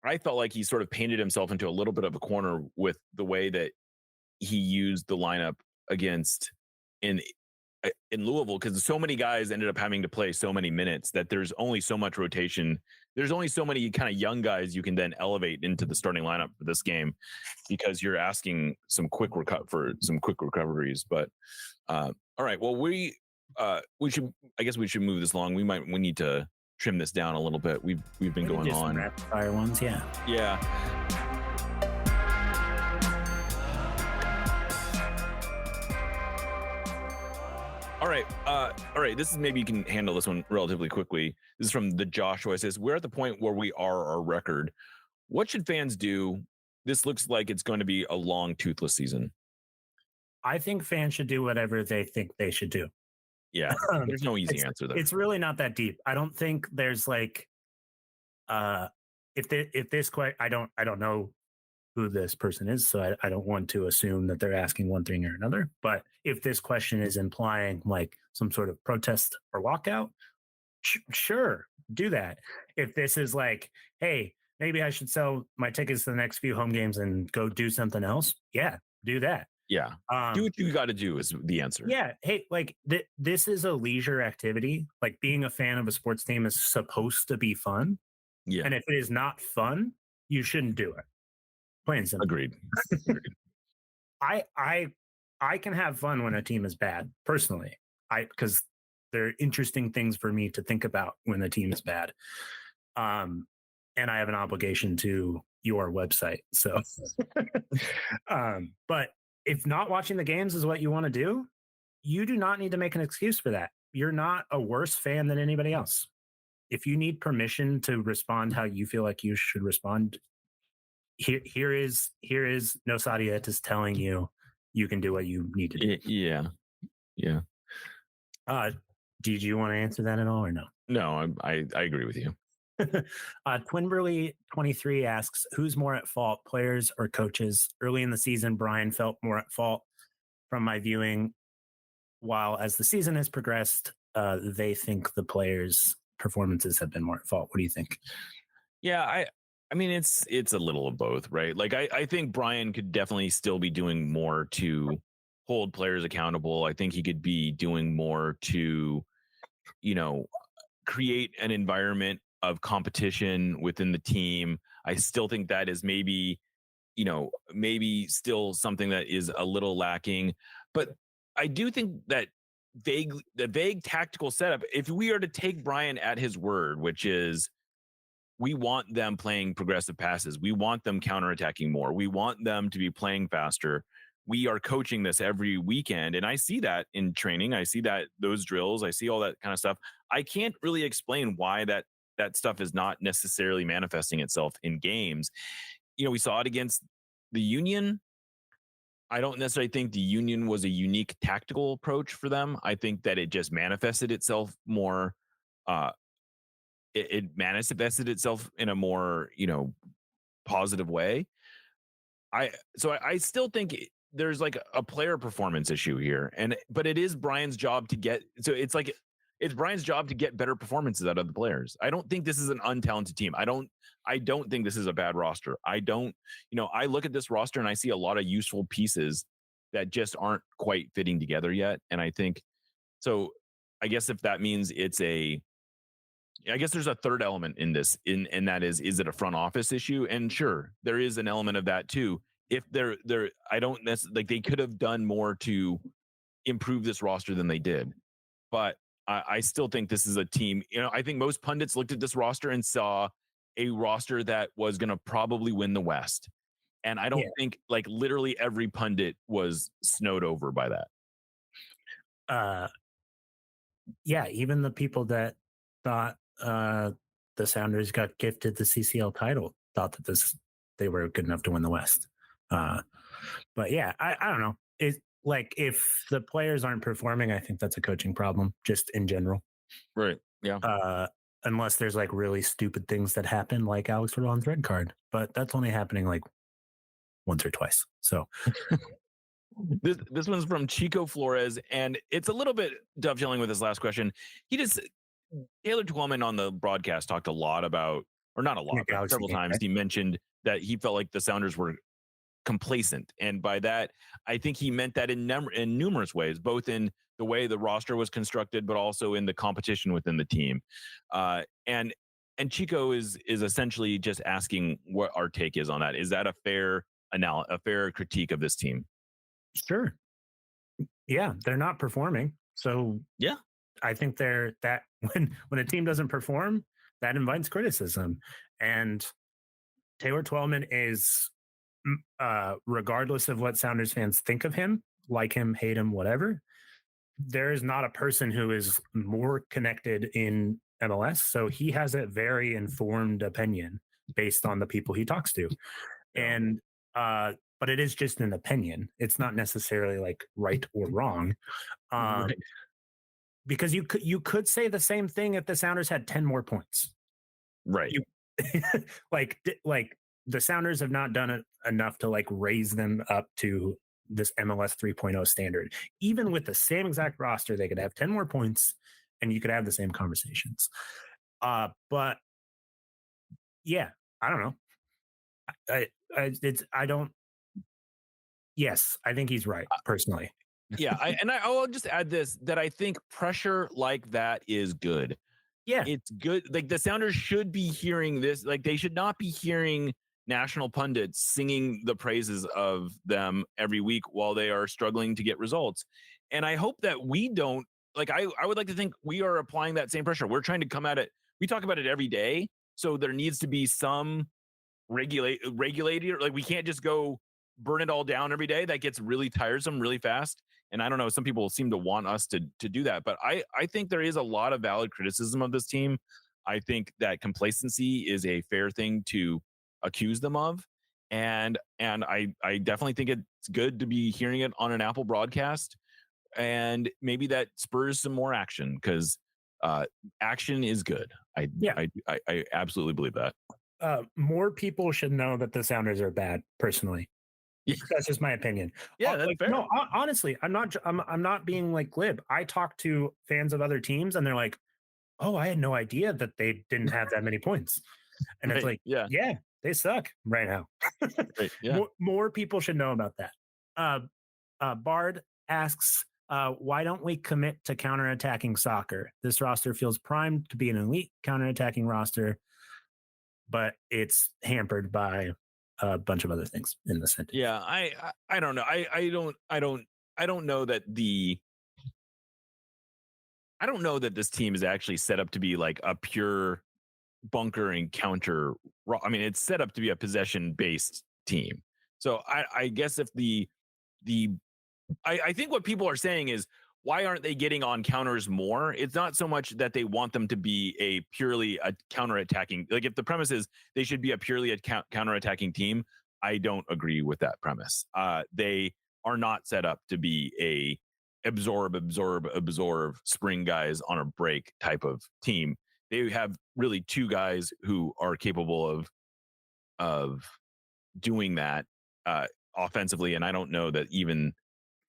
I felt like he sort of painted himself into a little bit of a corner with the way that he used the lineup against in Louisville, because so many guys ended up having to play so many minutes that there's only so much rotation. There's only so many kind of young guys you can then elevate into the starting lineup for this game, because you're asking some quick recoveries. But all right, well, I guess we should move this along. We need to trim this down a little bit. We've been going on. Rapid fire ones, yeah. Yeah. All right. This is, maybe you can handle this one relatively quickly. This is from the Joshua. It says, we're at the point where we are our record. What should fans do? This looks like it's going to be a long, toothless season. I think fans should do whatever they think they should do. Yeah. There's no easy answer there. It's really not that deep. I don't think there's like, I don't know who this person is, so I don't want to assume that they're asking one thing or another. But if this question is implying like some sort of protest or walkout, sure, do that. If this is like, hey, maybe I should sell my tickets to the next few home games and go do something else, yeah, do that. Yeah. Do what you got to do is the answer. Yeah. Hey, like this is a leisure activity. Like being a fan of a sports team is supposed to be fun. Yeah. And if it is not fun, you shouldn't do it. Plain and simple. Agreed. I can have fun when a team is bad, personally. Because there are interesting things for me to think about when the team is bad. And I have an obligation to your website. So but if not watching the games is what you want to do, you do not need to make an excuse for that. You're not a worse fan than anybody else. If you need permission to respond how you feel like you should respond, here is No Sadia is telling you can do what you need to do. Yeah. Did you want to answer that at all or no? No, I agree with you. Twinberly 23 asks, who's more at fault, players or coaches? Early in the season, Brian felt more at fault from my viewing, while as the season has progressed, they think the players' performances have been more at fault. What do you think? Yeah, I mean, it's a little of both, right? Like, I think Brian could definitely still be doing more to hold players accountable. I think he could be doing more to, create an environment of competition within the team. I still think that is maybe still something that is a little lacking. But I do think that the vague tactical setup, if we are to take Brian at his word, which is, we want them playing progressive passes. We want them counterattacking more. We want them to be playing faster. We are coaching this every weekend. And I see that in training. I see that those drills. I see all that kind of stuff. I can't really explain why that stuff is not necessarily manifesting itself in games. We saw it against the Union. I don't necessarily think the Union was a unique tactical approach for them. I think that it just manifested itself more. It manifested itself in a more, positive way. I still think there's like a player performance issue here, but it is Brian's job to get. So it's Brian's job to get better performances out of the players. I don't think this is an untalented team. I don't think this is a bad roster. I look at this roster and I see a lot of useful pieces that just aren't quite fitting together yet. And I think so. I guess if that means I guess there's a third element in this, and that is it a front office issue? And sure, there is an element of that too. If I don't necessarily, like, they could have done more to improve this roster than they did. But I still think this is a team. I think most pundits looked at this roster and saw a roster that was going to probably win the West. And I don't think like literally every pundit was snowed over by that. Even the people that thought the Sounders got gifted the CCL title thought that they were good enough to win the West. But yeah, I don't know. It's like, if the players aren't performing, I think that's a coaching problem just in general. Right. Yeah. Unless there's like really stupid things that happen, like Alex Rodon's red card, but that's only happening like once or twice. So this one's from Chico Flores, and it's a little bit dovetailing with his last question. Taylor Twellman on the broadcast talked a lot about, or not a lot, but several times, he mentioned that he felt like the Sounders were complacent. And by that, I think he meant that in numerous ways, both in the way the roster was constructed, but also in the competition within the team. And Chico is essentially just asking what our take is on that. Is that a fair critique of this team? Sure. Yeah, they're not performing. So Yeah. I think that when a team doesn't perform, that invites criticism. And Taylor Twellman is, regardless of what Sounders fans think of him, like him, hate him, whatever, there is not a person who is more connected in MLS. So he has a very informed opinion based on the people he talks to. Yeah. And, but it is just an opinion. It's not necessarily like right or wrong. Right. Because you could say the same thing if the Sounders had 10 more points. Right. Like the Sounders have not done it enough to like raise them up to this MLS 3.0 standard. Even with the same exact roster, they could have 10 more points and you could have the same conversations. But yeah, I don't know. I don't. Yes, I think he's right personally. Yeah. I'll just add this, that I think pressure like that is good. Yeah. It's good. Like the Sounders should be hearing this. Like they should not be hearing national pundits singing the praises of them every week while they are struggling to get results. And I hope that we don't, like, I would like to think we are applying that same pressure. We're trying to come at it. We talk about it every day. So there needs to be some regulator. Like we can't just go burn it all down every day. That gets really tiresome really fast. And I don't know, some people seem to want us to do that. But I think there is a lot of valid criticism of this team. I think that complacency is a fair thing to accuse them of. And I definitely think it's good to be hearing it on an Apple broadcast. And maybe that spurs some more action, because action is good. I absolutely believe that. More people should know that the Sounders are bad, personally. That's just my opinion. Yeah, that's fair. No, honestly, I'm not being like glib. I talk to fans of other teams and they're like, "Oh, I had no idea that they didn't have that many points." And it's like, yeah, they suck right now. Right, yeah. More people should know about that. Bard asks, why don't we commit to counterattacking soccer? This roster feels primed to be an elite counterattacking roster, but it's hampered by a bunch of other things in the sentence. Yeah, I don't know. I don't know that I don't know that this team is actually set up to be like a pure bunker and counter. I mean, it's set up to be a possession based team. So I guess if I think what people are saying is, why aren't they getting on counters more? It's not so much that they want them to be a purely a counterattacking. Like if the premise is they should be a purely a counterattacking team, I don't agree with that premise. They are not set up to be a absorb, spring guys on a break type of team. They have really two guys who are capable of doing that offensively, and I don't know that even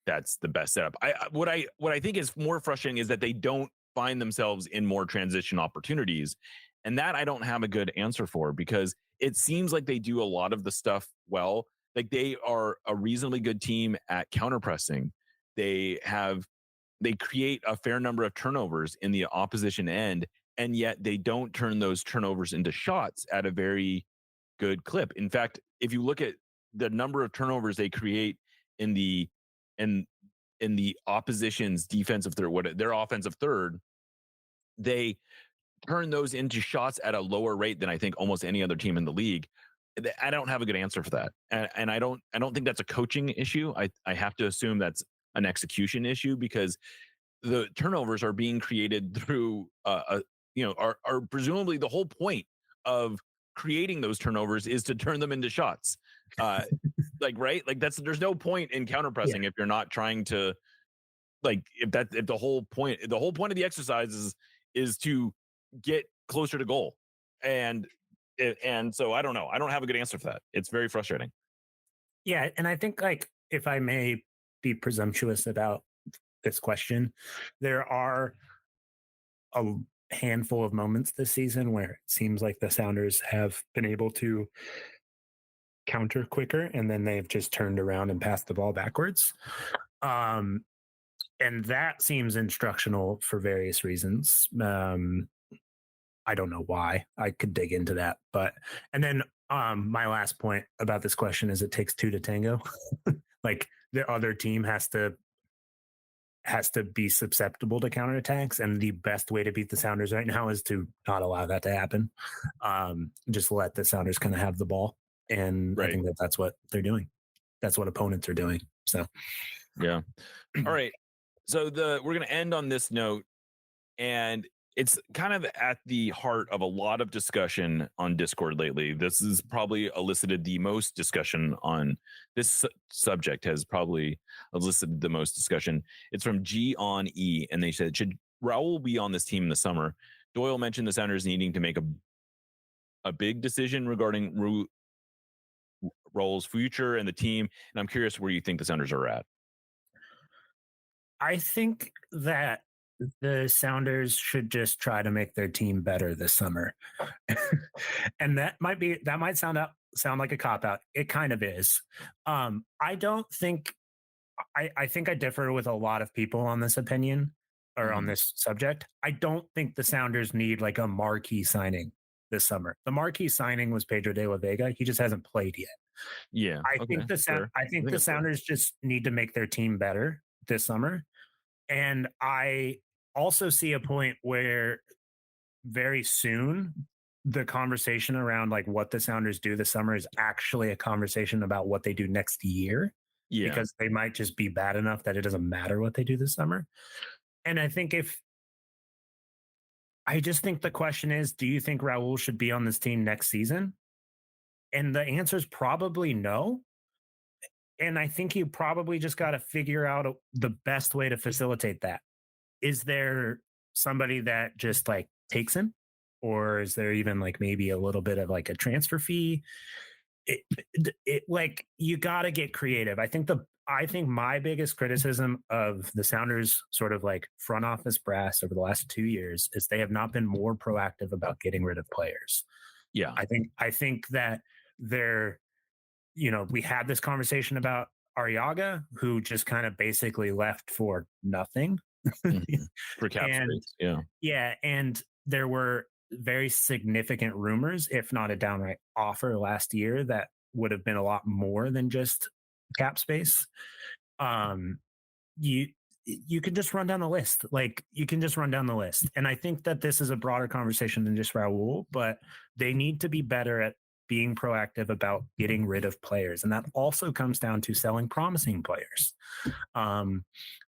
that's the best setup. What I think is more frustrating is that they don't find themselves in more transition opportunities, and that I don't have a good answer for, because it seems like they do a lot of the stuff well. Like they are a reasonably good team at counterpressing. They create a fair number of turnovers in the opposition end, and yet they don't turn those turnovers into shots at a very good clip. In fact, if you look at the number of turnovers they create in the opposition's defensive third, their offensive third, they turn those into shots at a lower rate than I think almost any other team in the league. I don't have a good answer for that, and I don't think that's a coaching issue. I have to assume that's an execution issue, because the turnovers are being created through are presumably the whole point of creating those turnovers is to turn them into shots. Right? Like there's no point in counterpressing if you're not trying to, like, if the whole point of the exercise is to get closer to goal. And so I don't know. I don't have a good answer for that. It's very frustrating. Yeah, and I think, like, if I may be presumptuous about this question, there are a handful of moments this season where it seems like the Sounders have been able to counter quicker, and then they've just turned around and passed the ball backwards. And that seems instructional for various reasons. I don't know why. I could dig into that. And then my last point about this question is it takes two to tango. Like the other team has to has to be susceptible to counterattacks, and the best way to beat the Sounders right now is to not allow that to happen. Just let the Sounders kind of have the ball, and I think that's what they're doing. That's what opponents are doing. So, yeah. All right. So we're going to end on this note, and it's kind of at the heart of a lot of discussion on Discord lately. This has probably elicited the most discussion on this subject, has probably elicited the most discussion. It's from G on E, and they said, should Raul be on this team in the summer? Doyle mentioned the Sounders needing to make a big decision regarding Raul's future and the team, and I'm curious where you think the Sounders are at. I think that the Sounders should just try to make their team better this summer. And that might sound like a cop out. It kind of is. I think I differ with a lot of people on this opinion or on this subject. I don't think the Sounders need like a marquee signing this summer. The marquee signing was Pedro de la Vega. He just hasn't played yet. Yeah. I think the Sounders just need to make their team better this summer. And I also see a point where very soon the conversation around like what the Sounders do this summer is actually a conversation about what they do next year. Yeah. Because they might just be bad enough that it doesn't matter what they do this summer. And I just think the question is, do you think Raul should be on this team next season? And the answer is probably no. And I think you probably just got to figure out the best way to facilitate that. Is there somebody that just like takes him, or is there even like maybe a little bit of like a transfer fee? It like you got to get creative. I think my biggest criticism of the Sounders sort of like front office brass over the last 2 years is they have not been more proactive about getting rid of players. Yeah. I think that they're, we had this conversation about Arriaga, who just kind of basically left for nothing. For cap space. Yeah. Yeah. And there were very significant rumors, if not a downright offer last year, that would have been a lot more than just cap space. You can just run down the list. And I think that this is a broader conversation than just Raul, but they need to be better at being proactive about getting rid of players. And that also comes down to selling promising players.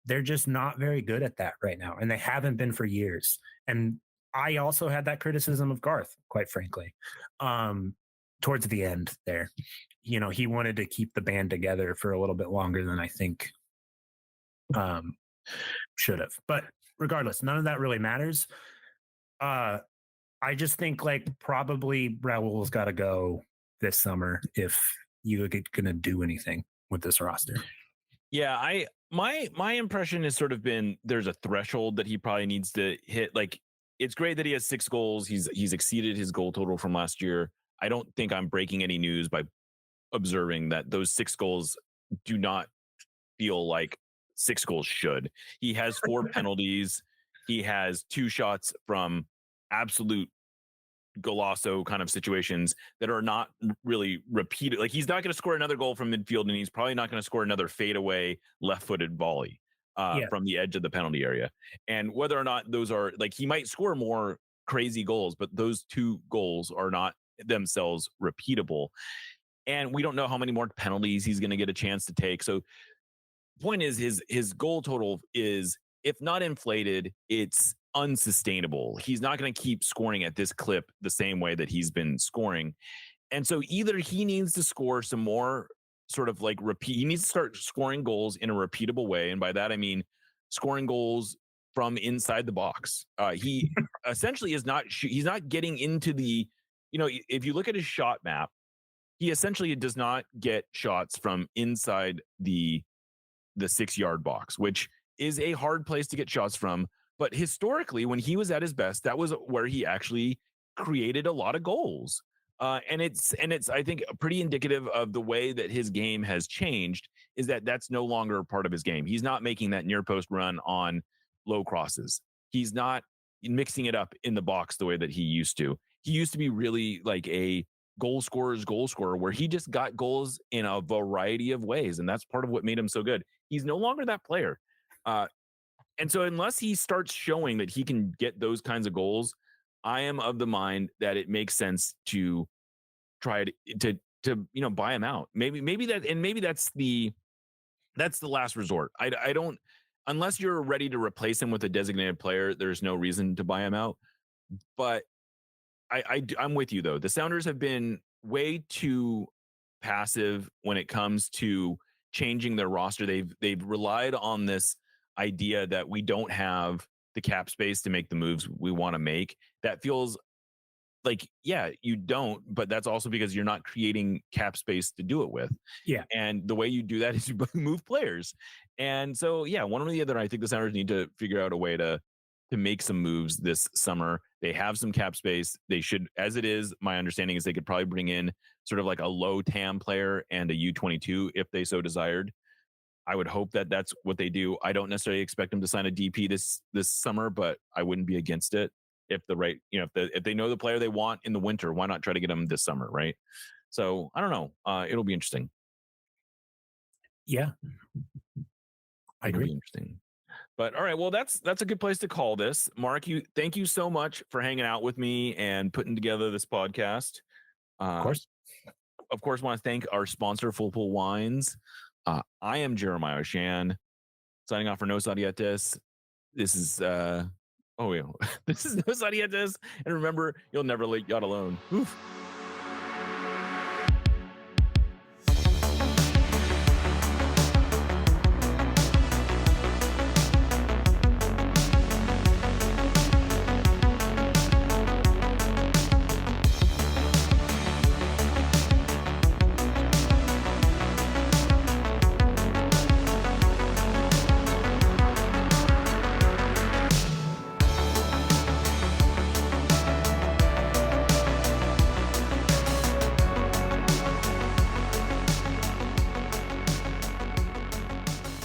They're just not very good at that right now. And they haven't been for years. And I also had that criticism of Garth, quite frankly, towards the end there. He wanted to keep the band together for a little bit longer than I think should have. But regardless, none of that really matters. I just think like probably Raul's got to go this summer if you're going to do anything with this roster. Yeah, my impression has sort of been there's a threshold that he probably needs to hit. Like, it's great that he has 6 goals. He's exceeded his goal total from last year. I don't think I'm breaking any news by observing that those 6 goals do not feel like 6 goals should. He has 4 penalties. He has 2 shots from absolute golazo kind of situations that are not really repeated. Like, he's not going to score another goal from midfield, and he's probably not going to score another fadeaway left-footed volley from the edge of the penalty area. And whether or not those are like, he might score more crazy goals, but those 2 goals are not themselves repeatable. And we don't know how many more penalties he's going to get a chance to take. So point is, his goal total is, if not inflated, it's unsustainable. He's not going to keep scoring at this clip the same way that he's been scoring. And so either he needs to score some more sort of like he needs to start scoring goals in a repeatable way. And by that, I mean scoring goals from inside the box. He essentially is he's not getting into the, if you look at his shot map, he essentially does not get shots from inside the 6-yard box, which is a hard place to get shots from. But historically, when he was at his best, that was where he actually created a lot of goals. And it's I think pretty indicative of the way that his game has changed, is that that's no longer a part of his game. He's not making that near post run on low crosses. He's not mixing it up in the box the way that he used to. He used to be really like a goal scorer where he just got goals in a variety of ways. And that's part of what made him so good. He's no longer that player. And so unless he starts showing that he can get those kinds of goals, I am of the mind that it makes sense to try to buy him out. Maybe that's the last resort. I don't, unless you're ready to replace him with a designated player, there's no reason to buy him out. But I'm with you though. The Sounders have been way too passive when it comes to changing their roster. They've relied on this idea that we don't have the cap space to make the moves we want to make. That feels like, yeah, you don't, but that's also because you're not creating cap space to do it with. Yeah. And the way you do that is you move players. And so, yeah, one or the other, I think the Sounders need to figure out a way to make some moves this summer. They have some cap space. They should, as it is, my understanding is they could probably bring in sort of like a low TAM player and a U22 if they so desired. I would hope that that's what they do. I don't necessarily expect them to sign a DP this summer, but I wouldn't be against it if if they know the player they want in the winter. Why not try to get them this summer, right? So I don't know. It'll be interesting. Yeah, I agree. It'll be interesting. But all right, well, that's a good place to call this. Mark, thank you so much for hanging out with me and putting together this podcast. Of course, want to thank our sponsor, Full Pool Wines. I am Jeremiah Oshan, signing off for Nos Adietes. This is this is Nos Adietes, and remember, you'll never let yacht alone. Oof.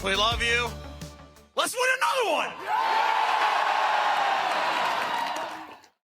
We love you. Let's win another one.